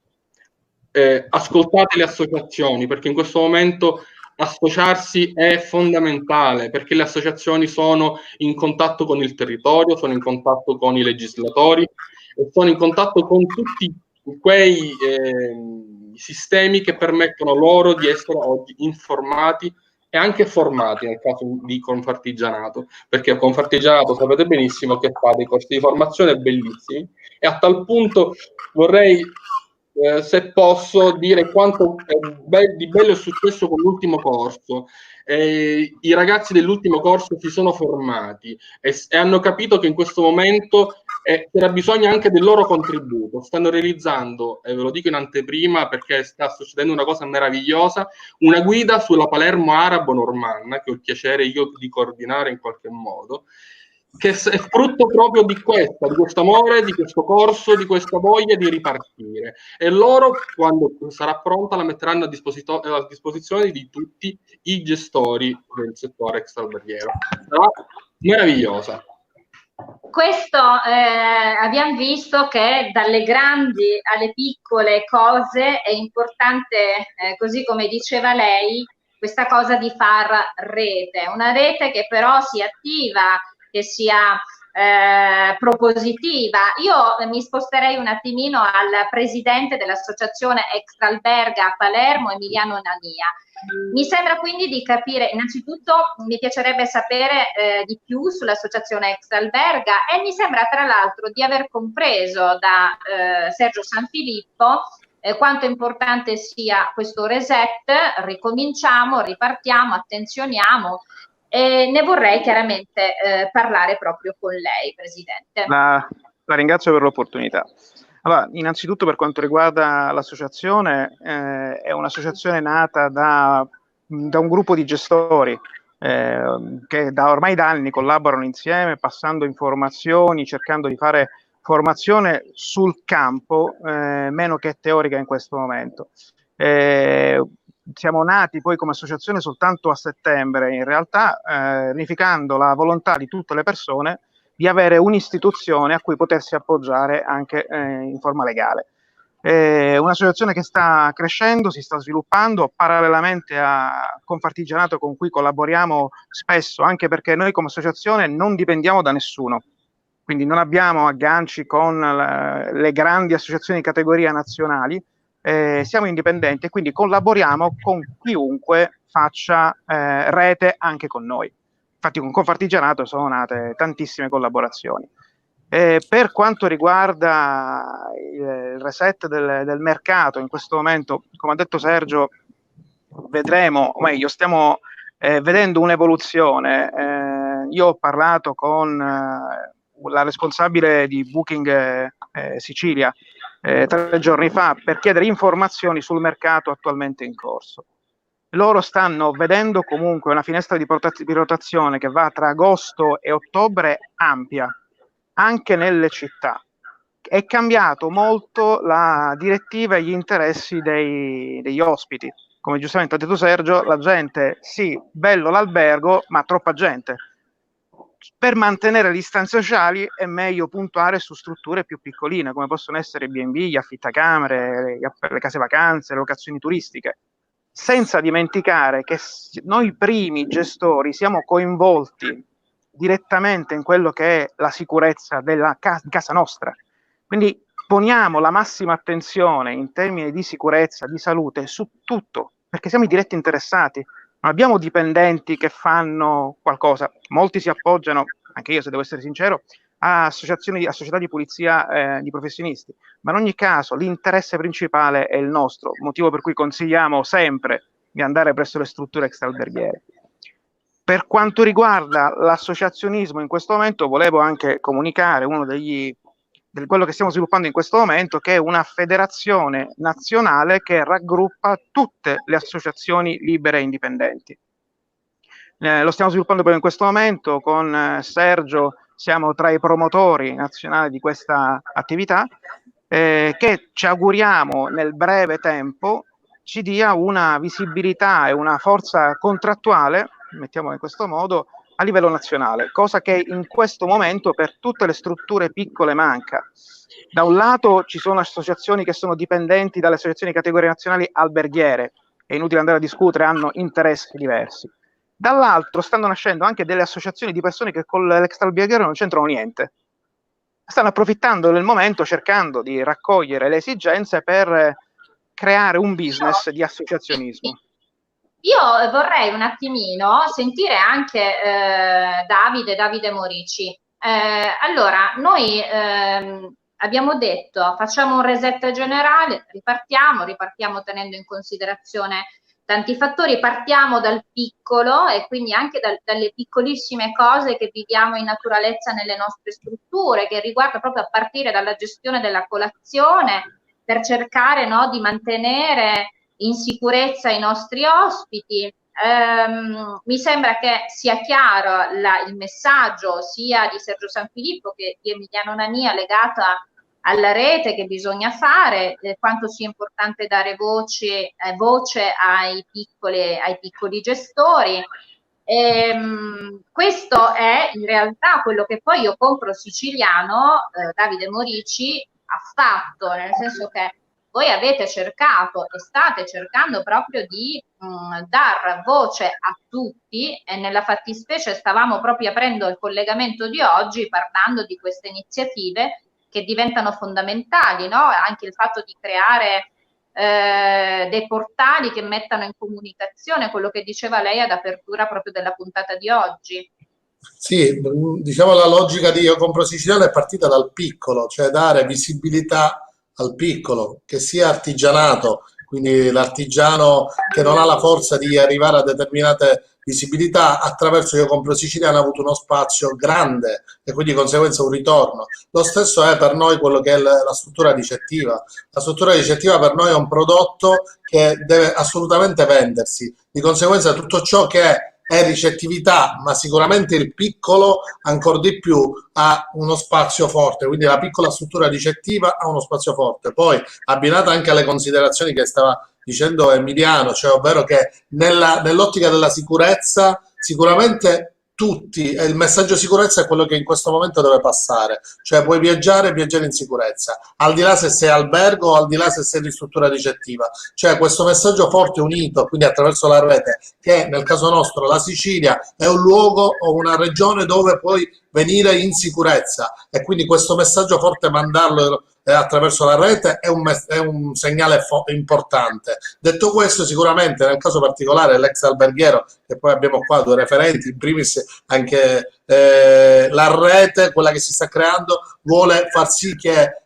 ascoltate le associazioni, perché in questo momento associarsi è fondamentale, perché le associazioni sono in contatto con il territorio, sono in contatto con i legislatori e sono in contatto con tutti quei sistemi che permettono loro di essere oggi informati e anche formati nel caso di Confartigianato, perché Confartigianato sapete benissimo che fa dei corsi di formazione bellissimi, e a tal punto vorrei, se posso, dire quanto di bello è successo con l'ultimo corso. I ragazzi dell'ultimo corso si sono formati e hanno capito che in questo momento c'era bisogno anche del loro contributo. Stanno realizzando, e ve lo dico in anteprima perché sta succedendo una cosa meravigliosa, una guida sulla Palermo arabo-normanna, che ho il piacere io di coordinare in qualche modo, che è frutto proprio di questo amore, di questo corso, di questa voglia di ripartire. E loro, quando sarà pronta, la metteranno a disposizione di tutti i gestori del settore extraalberghiero. Sarà meravigliosa. Questo abbiamo visto che dalle grandi alle piccole cose è importante, così come diceva lei, questa cosa di far rete, una rete che però sia attiva, che sia propositiva. Io mi sposterei un attimino al presidente dell'associazione Extraalberga a Palermo, Emiliano Nania. Mi sembra quindi di capire, innanzitutto mi piacerebbe sapere di più sull'associazione Extraalberga, e mi sembra tra l'altro di aver compreso da Sergio Sanfilippo quanto importante sia questo reset, ricominciamo, ripartiamo, attenzioniamo. Ne vorrei chiaramente parlare proprio con lei, Presidente. La ringrazio per l'opportunità. Allora, innanzitutto per quanto riguarda l'associazione, è un'associazione nata da un gruppo di gestori che ormai da anni collaborano insieme, passando informazioni, cercando di fare formazione sul campo, meno che teorica in questo momento. Siamo nati poi come associazione soltanto a settembre, in realtà unificando la volontà di tutte le persone di avere un'istituzione a cui potersi appoggiare anche in forma legale. Un'associazione che sta crescendo, si sta sviluppando parallelamente a Confartigianato, con cui collaboriamo spesso, anche perché noi come associazione non dipendiamo da nessuno, quindi non abbiamo agganci con le grandi associazioni di categoria nazionali, siamo indipendenti e quindi collaboriamo con chiunque faccia rete anche con noi. Infatti con Confartigianato sono nate tantissime collaborazioni. Per quanto riguarda il reset del mercato, in questo momento, come ha detto Sergio, vedremo, o meglio, stiamo vedendo un'evoluzione. Io ho parlato con la responsabile di Booking Sicilia 3 giorni fa per chiedere informazioni sul mercato attualmente in corso. Loro stanno vedendo comunque una finestra di rotazione che va tra agosto e ottobre ampia, anche nelle città. È cambiato molto la direttiva e gli interessi degli ospiti. Come giustamente ha detto Sergio, la gente, sì, bello l'albergo, ma troppa gente. Per mantenere le distanze sociali è meglio puntare su strutture più piccoline, come possono essere B&B, gli affittacamere, le case vacanze, le locazioni turistiche. Senza dimenticare che noi primi gestori siamo coinvolti direttamente in quello che è la sicurezza della casa nostra. Quindi poniamo la massima attenzione in termini di sicurezza, di salute, su tutto, perché siamo i diretti interessati. Non abbiamo dipendenti che fanno qualcosa. Molti si appoggiano, anche io se devo essere sincero, a società di pulizia di professionisti, ma in ogni caso l'interesse principale è il nostro, motivo per cui consigliamo sempre di andare presso le strutture extraalberghiere. Per quanto riguarda l'associazionismo in questo momento, volevo anche comunicare quello che stiamo sviluppando in questo momento, che è una federazione nazionale che raggruppa tutte le associazioni libere e indipendenti. Lo stiamo sviluppando proprio in questo momento con Sergio. Siamo tra i promotori nazionali di questa attività che ci auguriamo nel breve tempo ci dia una visibilità e una forza contrattuale, mettiamola in questo modo, a livello nazionale, cosa che in questo momento per tutte le strutture piccole manca. Da un lato ci sono associazioni che sono dipendenti dalle associazioni di categorie nazionali alberghiere, è inutile andare a discutere, hanno interessi diversi. Dall'altro stanno nascendo anche delle associazioni di persone che con l'extraalberghiero non c'entrano niente. Stanno approfittando del momento, cercando di raccogliere le esigenze per creare un business di associazionismo. Io vorrei un attimino sentire anche Davide Morici. Allora, noi abbiamo detto facciamo un reset generale, ripartiamo tenendo in considerazione tanti fattori, partiamo dal piccolo e quindi anche dalle piccolissime cose che viviamo in naturalezza nelle nostre strutture, che riguarda proprio a partire dalla gestione della colazione per cercare, no, di mantenere in sicurezza i nostri ospiti. Mi sembra che sia chiaro il messaggio sia di Sergio Sanfilippo che di Emiliano Nania legato alla rete che bisogna fare, quanto sia importante dare voce ai piccoli gestori. Questo è in realtà quello che poi Io Compro Siciliano, Davide Morici, ha fatto, nel senso che voi avete cercato e state cercando proprio di dar voce a tutti, e nella fattispecie stavamo proprio aprendo il collegamento di oggi parlando di queste iniziative che diventano fondamentali, no? Anche il fatto di creare dei portali che mettano in comunicazione quello che diceva lei ad apertura proprio della puntata di oggi. Sì, diciamo la logica di Io Compro Siciliano è partita dal piccolo, cioè dare visibilità al piccolo, che sia artigianato, quindi l'artigiano che non ha la forza di arrivare a determinate visibilità, attraverso Io Compro Siciliano ha avuto uno spazio grande e quindi di conseguenza un ritorno. Lo stesso è per noi quello che è la struttura ricettiva. La struttura ricettiva per noi è un prodotto che deve assolutamente vendersi, di conseguenza tutto ciò che è ricettività, ma sicuramente il piccolo ancora di più ha uno spazio forte, quindi la piccola struttura ricettiva ha uno spazio forte. Poi abbinata anche alle considerazioni che stava dicendo Emiliano, cioè ovvero che nell'ottica della sicurezza sicuramente tutti, e il messaggio sicurezza è quello che in questo momento deve passare, cioè puoi viaggiare in sicurezza, al di là se sei albergo o al di là se sei di struttura ricettiva, cioè questo messaggio forte unito, quindi attraverso la rete, che nel caso nostro la Sicilia è un luogo o una regione dove puoi venire in sicurezza, e quindi questo messaggio forte mandarlo attraverso la rete è un segnale importante. Detto questo, sicuramente nel caso particolare dell'ex alberghiero, che poi abbiamo qua due referenti, in primis anche la rete, quella che si sta creando, vuole far sì che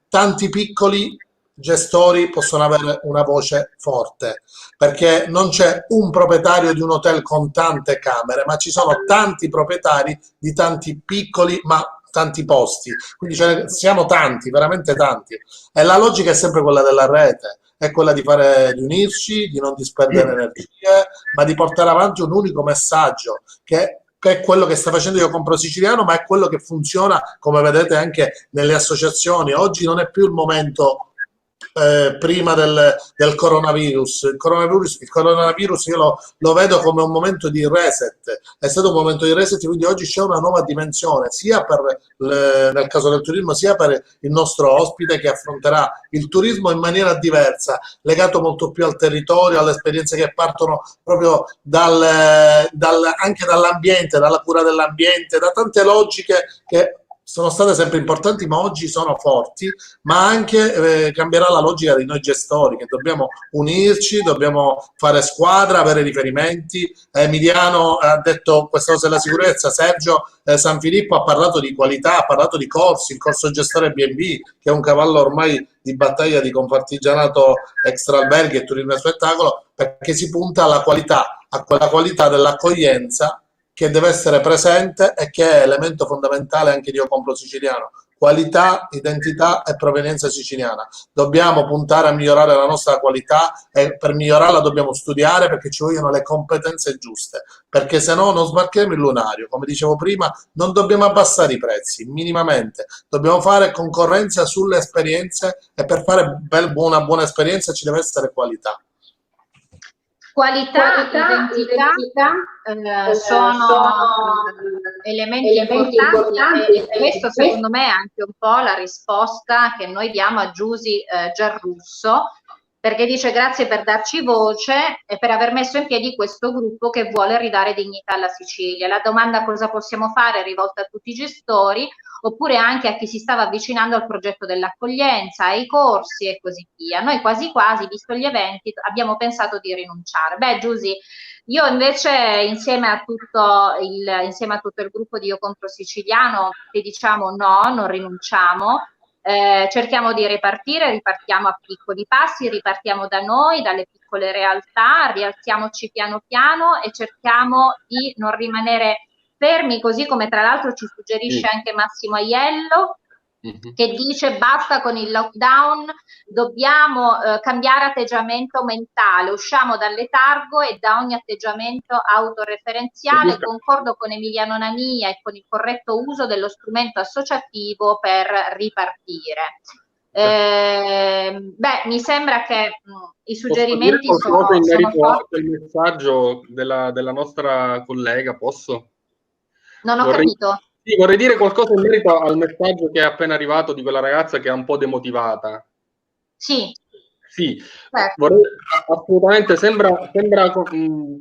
tanti piccoli gestori possano avere una voce forte, perché non c'è un proprietario di un hotel con tante camere, ma ci sono tanti proprietari di tanti piccoli ma tanti posti, quindi siamo tanti, veramente tanti, e la logica è sempre quella della rete, è quella di unirci, di non disperdere energie, ma di portare avanti un unico messaggio che è quello che sta facendo Io Compro Siciliano, ma è quello che funziona, come vedete, anche nelle associazioni. Oggi non è più il momento prima del coronavirus. Il coronavirus io lo vedo come un momento di reset, è stato un momento di reset, quindi oggi c'è una nuova dimensione, sia nel caso del turismo, sia per il nostro ospite che affronterà il turismo in maniera diversa, legato molto più al territorio, alle esperienze che partono proprio anche dall'ambiente, dalla cura dell'ambiente, da tante logiche che sono state sempre importanti, ma oggi sono forti, ma anche cambierà la logica di noi gestori, che dobbiamo unirci, dobbiamo fare squadra, avere riferimenti. Emiliano ha detto questa cosa della sicurezza, Sergio Sanfilippo ha parlato di qualità, ha parlato di corsi, il corso gestore B&B, che è un cavallo ormai di battaglia di Confartigianato Extra Alberghi e Turismo e Spettacolo, perché si punta alla qualità, a quella qualità dell'accoglienza che deve essere presente e che è elemento fondamentale anche di Io Compro Siciliano. Qualità, identità e provenienza siciliana. Dobbiamo puntare a migliorare la nostra qualità e per migliorarla dobbiamo studiare, perché ci vogliono le competenze giuste, perché se no non sbarcheremo il lunario. Come dicevo prima, non dobbiamo abbassare i prezzi minimamente, dobbiamo fare concorrenza sulle esperienze, e per fare una buona esperienza ci deve essere qualità. Qualità, identità sono elementi importanti e questo secondo me è anche un po' la risposta che noi diamo a Giusy Giarrusso, perché dice grazie per darci voce e per aver messo in piedi questo gruppo che vuole ridare dignità alla Sicilia. La domanda cosa possiamo fare è rivolta a tutti i gestori, oppure anche a chi si stava avvicinando al progetto dell'accoglienza, ai corsi e così via. Noi quasi quasi, visto gli eventi, abbiamo pensato di rinunciare. Beh, Giusy, io invece insieme a tutto il gruppo di Io Compro Siciliano ti diciamo no, non rinunciamo. Cerchiamo di ripartiamo a piccoli passi, ripartiamo da noi, dalle piccole realtà, rialziamoci piano piano e cerchiamo di non rimanere fermi, così come tra l'altro ci suggerisce anche Massimo Aiello, che dice basta con il lockdown, dobbiamo cambiare atteggiamento mentale, usciamo dal letargo e da ogni atteggiamento autoreferenziale. Concordo con Emiliano Nania e con il corretto uso dello strumento associativo per ripartire. Mi sembra che i suggerimenti sono in merito al messaggio della nostra collega, posso? Non ho capito. Sì, vorrei dire qualcosa in merito al messaggio che è appena arrivato di quella ragazza che è un po' demotivata. Sì. Sì, certo. Assolutamente sembra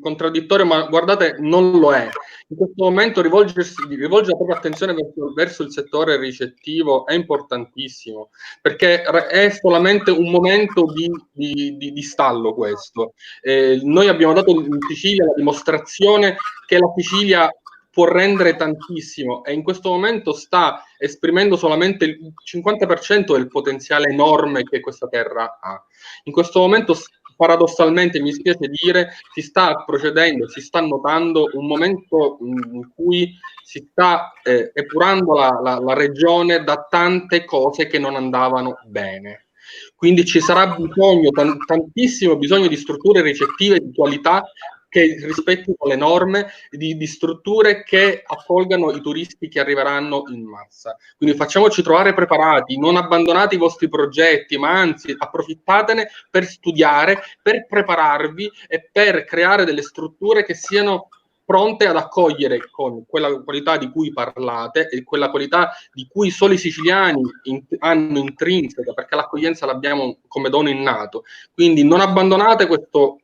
contraddittorio, ma guardate, non lo è. In questo momento rivolgere la propria attenzione verso il settore ricettivo è importantissimo, perché è solamente un momento di stallo questo. Noi abbiamo dato in Sicilia la dimostrazione che la Sicilia può rendere tantissimo e in questo momento sta esprimendo solamente il 50% del potenziale enorme che questa terra ha. In questo momento, paradossalmente, mi spiace dire, si sta procedendo, si sta notando un momento in cui si sta epurando la regione da tante cose che non andavano bene. Quindi ci sarà bisogno, tantissimo bisogno di strutture ricettive di qualità che rispettino le norme, di strutture che accolgano i turisti che arriveranno in massa. Quindi facciamoci trovare preparati, non abbandonate i vostri progetti, ma anzi approfittatene per studiare, per prepararvi e per creare delle strutture che siano pronte ad accogliere con quella qualità di cui parlate e quella qualità di cui solo i siciliani hanno intrinseca, perché l'accoglienza l'abbiamo come dono innato. Quindi non abbandonate questo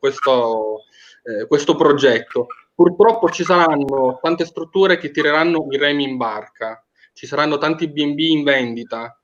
progetto. Purtroppo ci saranno tante strutture che tireranno i remi in barca, ci saranno tanti B&B in vendita,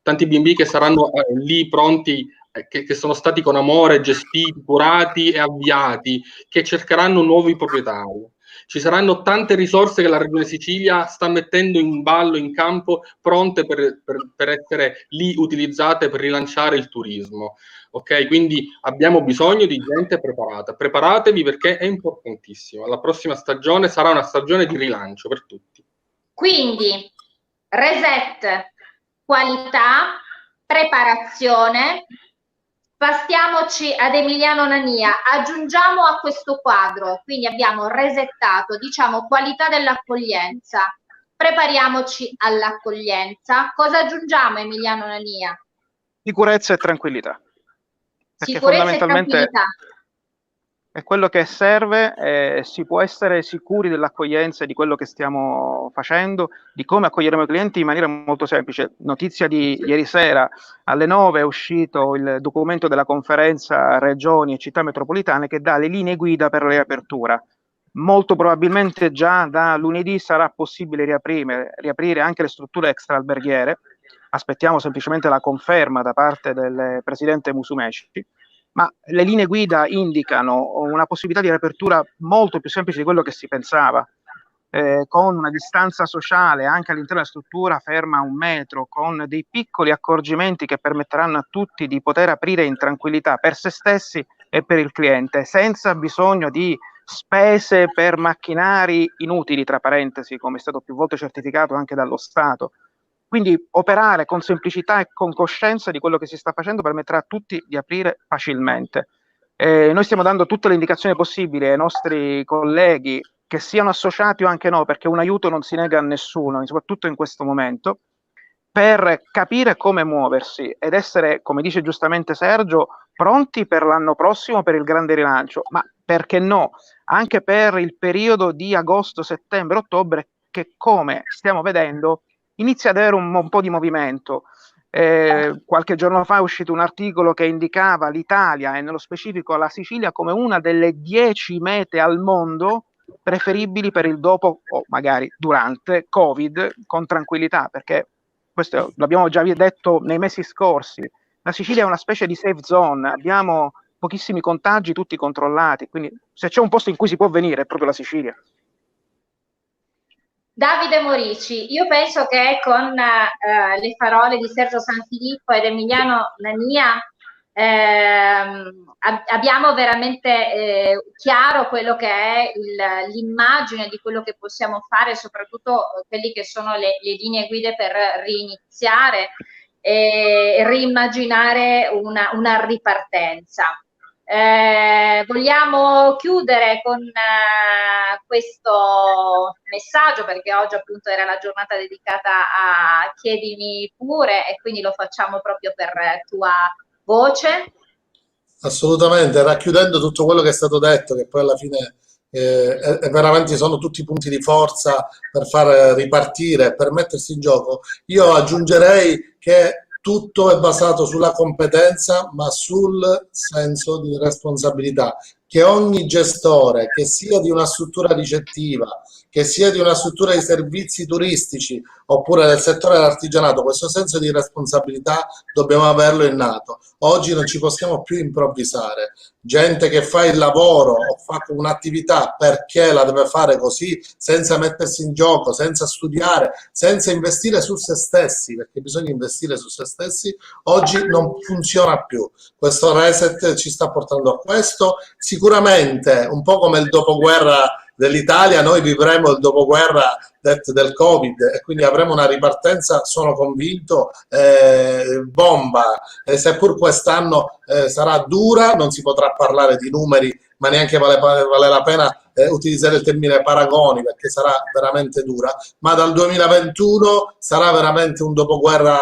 tanti B&B che saranno lì pronti, che sono stati con amore gestiti, curati e avviati, che cercheranno nuovi proprietari. Ci saranno tante risorse che la Regione Sicilia sta mettendo in ballo, in campo, pronte per essere lì utilizzate per rilanciare il turismo. Ok, quindi abbiamo bisogno di gente preparata. Preparatevi perché è importantissimo. La prossima stagione sarà una stagione di rilancio per tutti. Quindi, reset, qualità, preparazione. Passiamoci ad Emiliano Nania, aggiungiamo a questo quadro, quindi abbiamo resettato, diciamo, qualità dell'accoglienza, prepariamoci all'accoglienza. Cosa aggiungiamo, Emiliano Nania? Sicurezza e tranquillità. Perché sicurezza fondamentalmente e tranquillità è quello che serve, si può essere sicuri dell'accoglienza e di quello che stiamo facendo, di come accoglieremo i clienti in maniera molto semplice. Notizia di ieri sera, alle 9 è uscito il documento della conferenza regioni e città metropolitane che dà le linee guida per la riapertura. Molto probabilmente già da lunedì sarà possibile riaprire anche le strutture extraalberghiere. Aspettiamo semplicemente la conferma da parte del presidente Musumeci, ma le linee guida indicano una possibilità di riapertura molto più semplice di quello che si pensava, con una distanza sociale anche all'interno della struttura ferma a 1 metro, con dei piccoli accorgimenti che permetteranno a tutti di poter aprire in tranquillità per se stessi e per il cliente, senza bisogno di spese per macchinari inutili, tra parentesi, come è stato più volte certificato anche dallo Stato. Quindi operare con semplicità e con coscienza di quello che si sta facendo permetterà a tutti di aprire facilmente. Noi stiamo dando tutte le indicazioni possibili ai nostri colleghi, che siano associati o anche no, perché un aiuto non si nega a nessuno, soprattutto in questo momento, per capire come muoversi ed essere, come dice giustamente Sergio, pronti per l'anno prossimo per il grande rilancio, ma perché no, anche per il periodo di agosto, settembre, ottobre, che come stiamo vedendo inizia ad avere un po' di movimento. Qualche giorno fa è uscito un articolo che indicava l'Italia e nello specifico la Sicilia come una delle 10 mete al mondo preferibili per il dopo o magari durante Covid con tranquillità, perché questo l'abbiamo già detto nei mesi scorsi. La Sicilia è una specie di safe zone, abbiamo pochissimi contagi, tutti controllati, quindi se c'è un posto in cui si può venire è proprio la Sicilia. Davide Morici, io penso che con le parole di Sergio Sanfilippo ed Emiliano Nania abbiamo veramente chiaro quello che è l'immagine di quello che possiamo fare, soprattutto quelli che sono le linee guida per reiniziare e riimmaginare una ripartenza. Vogliamo chiudere con questo messaggio, perché oggi appunto era la giornata dedicata a Chiedimi pure, e quindi lo facciamo proprio per tua voce. Assolutamente, racchiudendo tutto quello che è stato detto, che poi alla fine veramente sono tutti punti di forza per far ripartire, per mettersi in gioco. Io aggiungerei che tutto è basato sulla competenza, ma sul senso di responsabilità, che ogni gestore, che sia di una struttura ricettiva, che sia di una struttura di servizi turistici oppure del settore dell'artigianato, questo senso di responsabilità dobbiamo averlo innato. Oggi non ci possiamo più improvvisare. Gente che fa il lavoro o fa un'attività perché la deve fare così, senza mettersi in gioco, senza studiare, senza investire su se stessi, perché bisogna investire su se stessi, oggi non funziona più. Questo reset ci sta portando a questo. Sicuramente, un po' come il dopoguerra dell'Italia, noi vivremo il dopoguerra del Covid e quindi avremo una ripartenza, sono convinto, bomba. Seppur quest'anno sarà dura, non si potrà parlare di numeri, ma neanche vale la pena utilizzare il termine paragoni, perché sarà veramente dura, ma dal 2021 sarà veramente un dopoguerra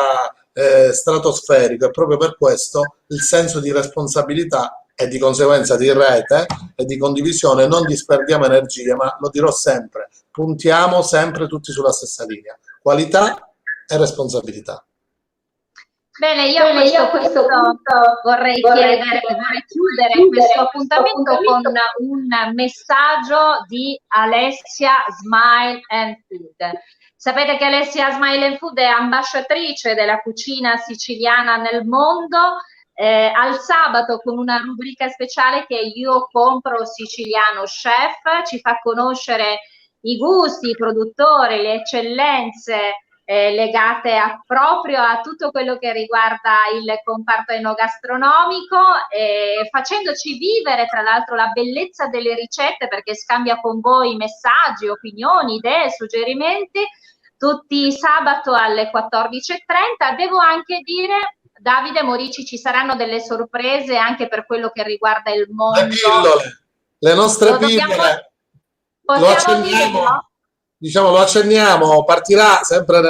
stratosferico, e proprio per questo il senso di responsabilità e di conseguenza di rete e di condivisione. Non disperdiamo energie, ma lo dirò sempre, puntiamo sempre tutti sulla stessa linea: qualità e responsabilità. Bene, io a questo punto vorrei chiudere questo appuntamento con un messaggio di Alessia Smile and Food. Sapete che Alessia Smile and Food è ambasciatrice della cucina siciliana nel mondo. Al sabato, con una rubrica speciale che Io compro siciliano chef, ci fa conoscere i gusti, i produttori, le eccellenze legate proprio a tutto quello che riguarda il comparto enogastronomico, facendoci vivere tra l'altro la bellezza delle ricette, perché scambia con voi messaggi, opinioni, idee, suggerimenti, tutti i sabato alle 14:30. Devo anche dire, Davide Morici, ci saranno delle sorprese anche per quello che riguarda il mondo. Le pillole, le nostre pillole. Possiamo dirlo? Diciamo, lo accenniamo, partirà sempre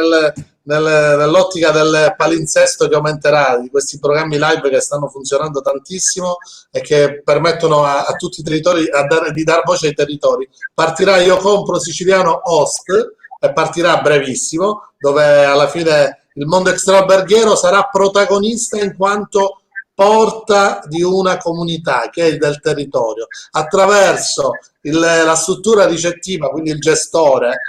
nell'ottica del palinsesto che aumenterà, di questi programmi live che stanno funzionando tantissimo e che permettono a tutti i territori di dar voce ai territori. Partirà Io compro siciliano host, e partirà a brevissimo, dove alla fine il mondo extraalberghiero sarà protagonista in quanto porta di una comunità che è il del territorio, attraverso la struttura ricettiva, quindi il gestore,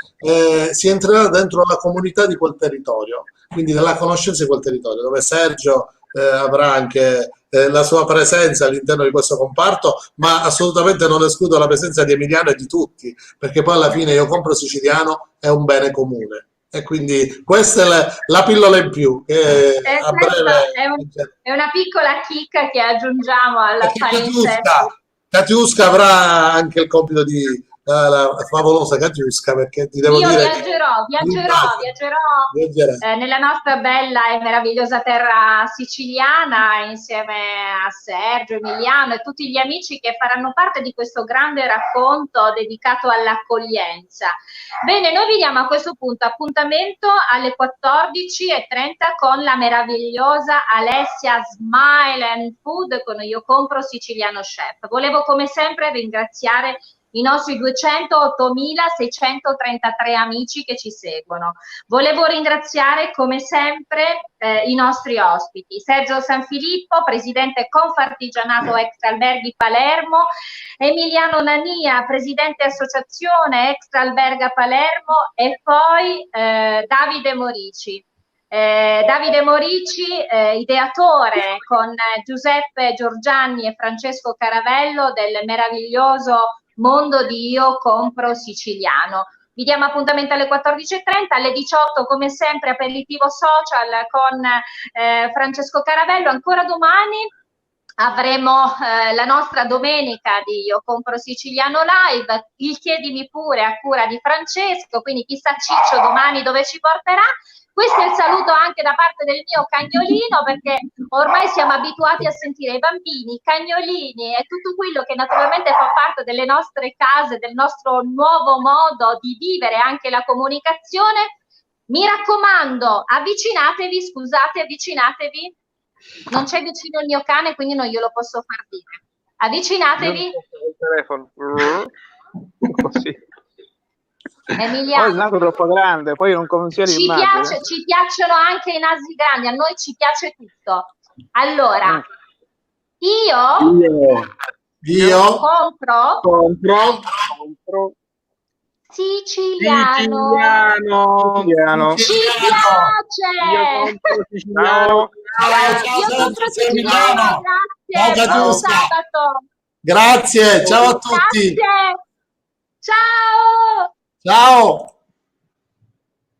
si entrerà dentro la comunità di quel territorio, quindi nella conoscenza di quel territorio, dove Sergio avrà anche la sua presenza all'interno di questo comparto, ma assolutamente non escludo la presenza di Emiliano e di tutti, perché poi alla fine Io compro siciliano è un bene comune. E quindi questa è la pillola in più, che a breve è una piccola chicca che aggiungiamo alla palinsesto. Katiuska avrà anche il compito di la favolosa Katiuska, perché ti devo Io dire viaggerò nella nostra bella e meravigliosa terra siciliana insieme a Sergio, Emiliano e tutti gli amici che faranno parte di questo grande racconto dedicato all'accoglienza. Bene, noi vi diamo a questo punto appuntamento alle 14:30 con la meravigliosa Alessia Smile and Food con Io Compro Siciliano Chef. Volevo come sempre ringraziare i nostri 208.633 amici che ci seguono. Volevo ringraziare come sempre i nostri ospiti, Sergio Sanfilippo, presidente Confartigianato Extra Alberghi Palermo, Emiliano Nania, presidente associazione Extra Alberga Palermo e poi Davide Morici. Davide Morici, ideatore con Giuseppe Giorgianni e Francesco Caravello del meraviglioso mondo di Io Compro Siciliano. Vi diamo appuntamento alle 14:30, alle 18 come sempre aperitivo social con Francesco Caravello. Ancora domani avremo la nostra domenica di Io Compro Siciliano Live, il chiedimi pure a cura di Francesco, quindi chissà Ciccio domani dove ci porterà. Questo è il saluto anche da parte del mio cagnolino, perché ormai siamo abituati a sentire i bambini, i cagnolini e tutto quello che naturalmente fa parte delle nostre case, del nostro nuovo modo di vivere anche la comunicazione. Mi raccomando, avvicinatevi, scusate, avvicinatevi. Non c'è vicino il mio cane, quindi non glielo posso far dire. Avvicinatevi. Il telefono. Così. Emiliano. Poi il naso è troppo grande, poi non consiglio l'immagine. Ci piacciono anche i nasi grandi, a noi ci piace tutto. Allora, io compro siciliano. Ci piace. Io compro siciliano. Io compro siciliano. Grazie. Buon sabato. Grazie, ciao a tutti. Grazie. Ciao. Ciao.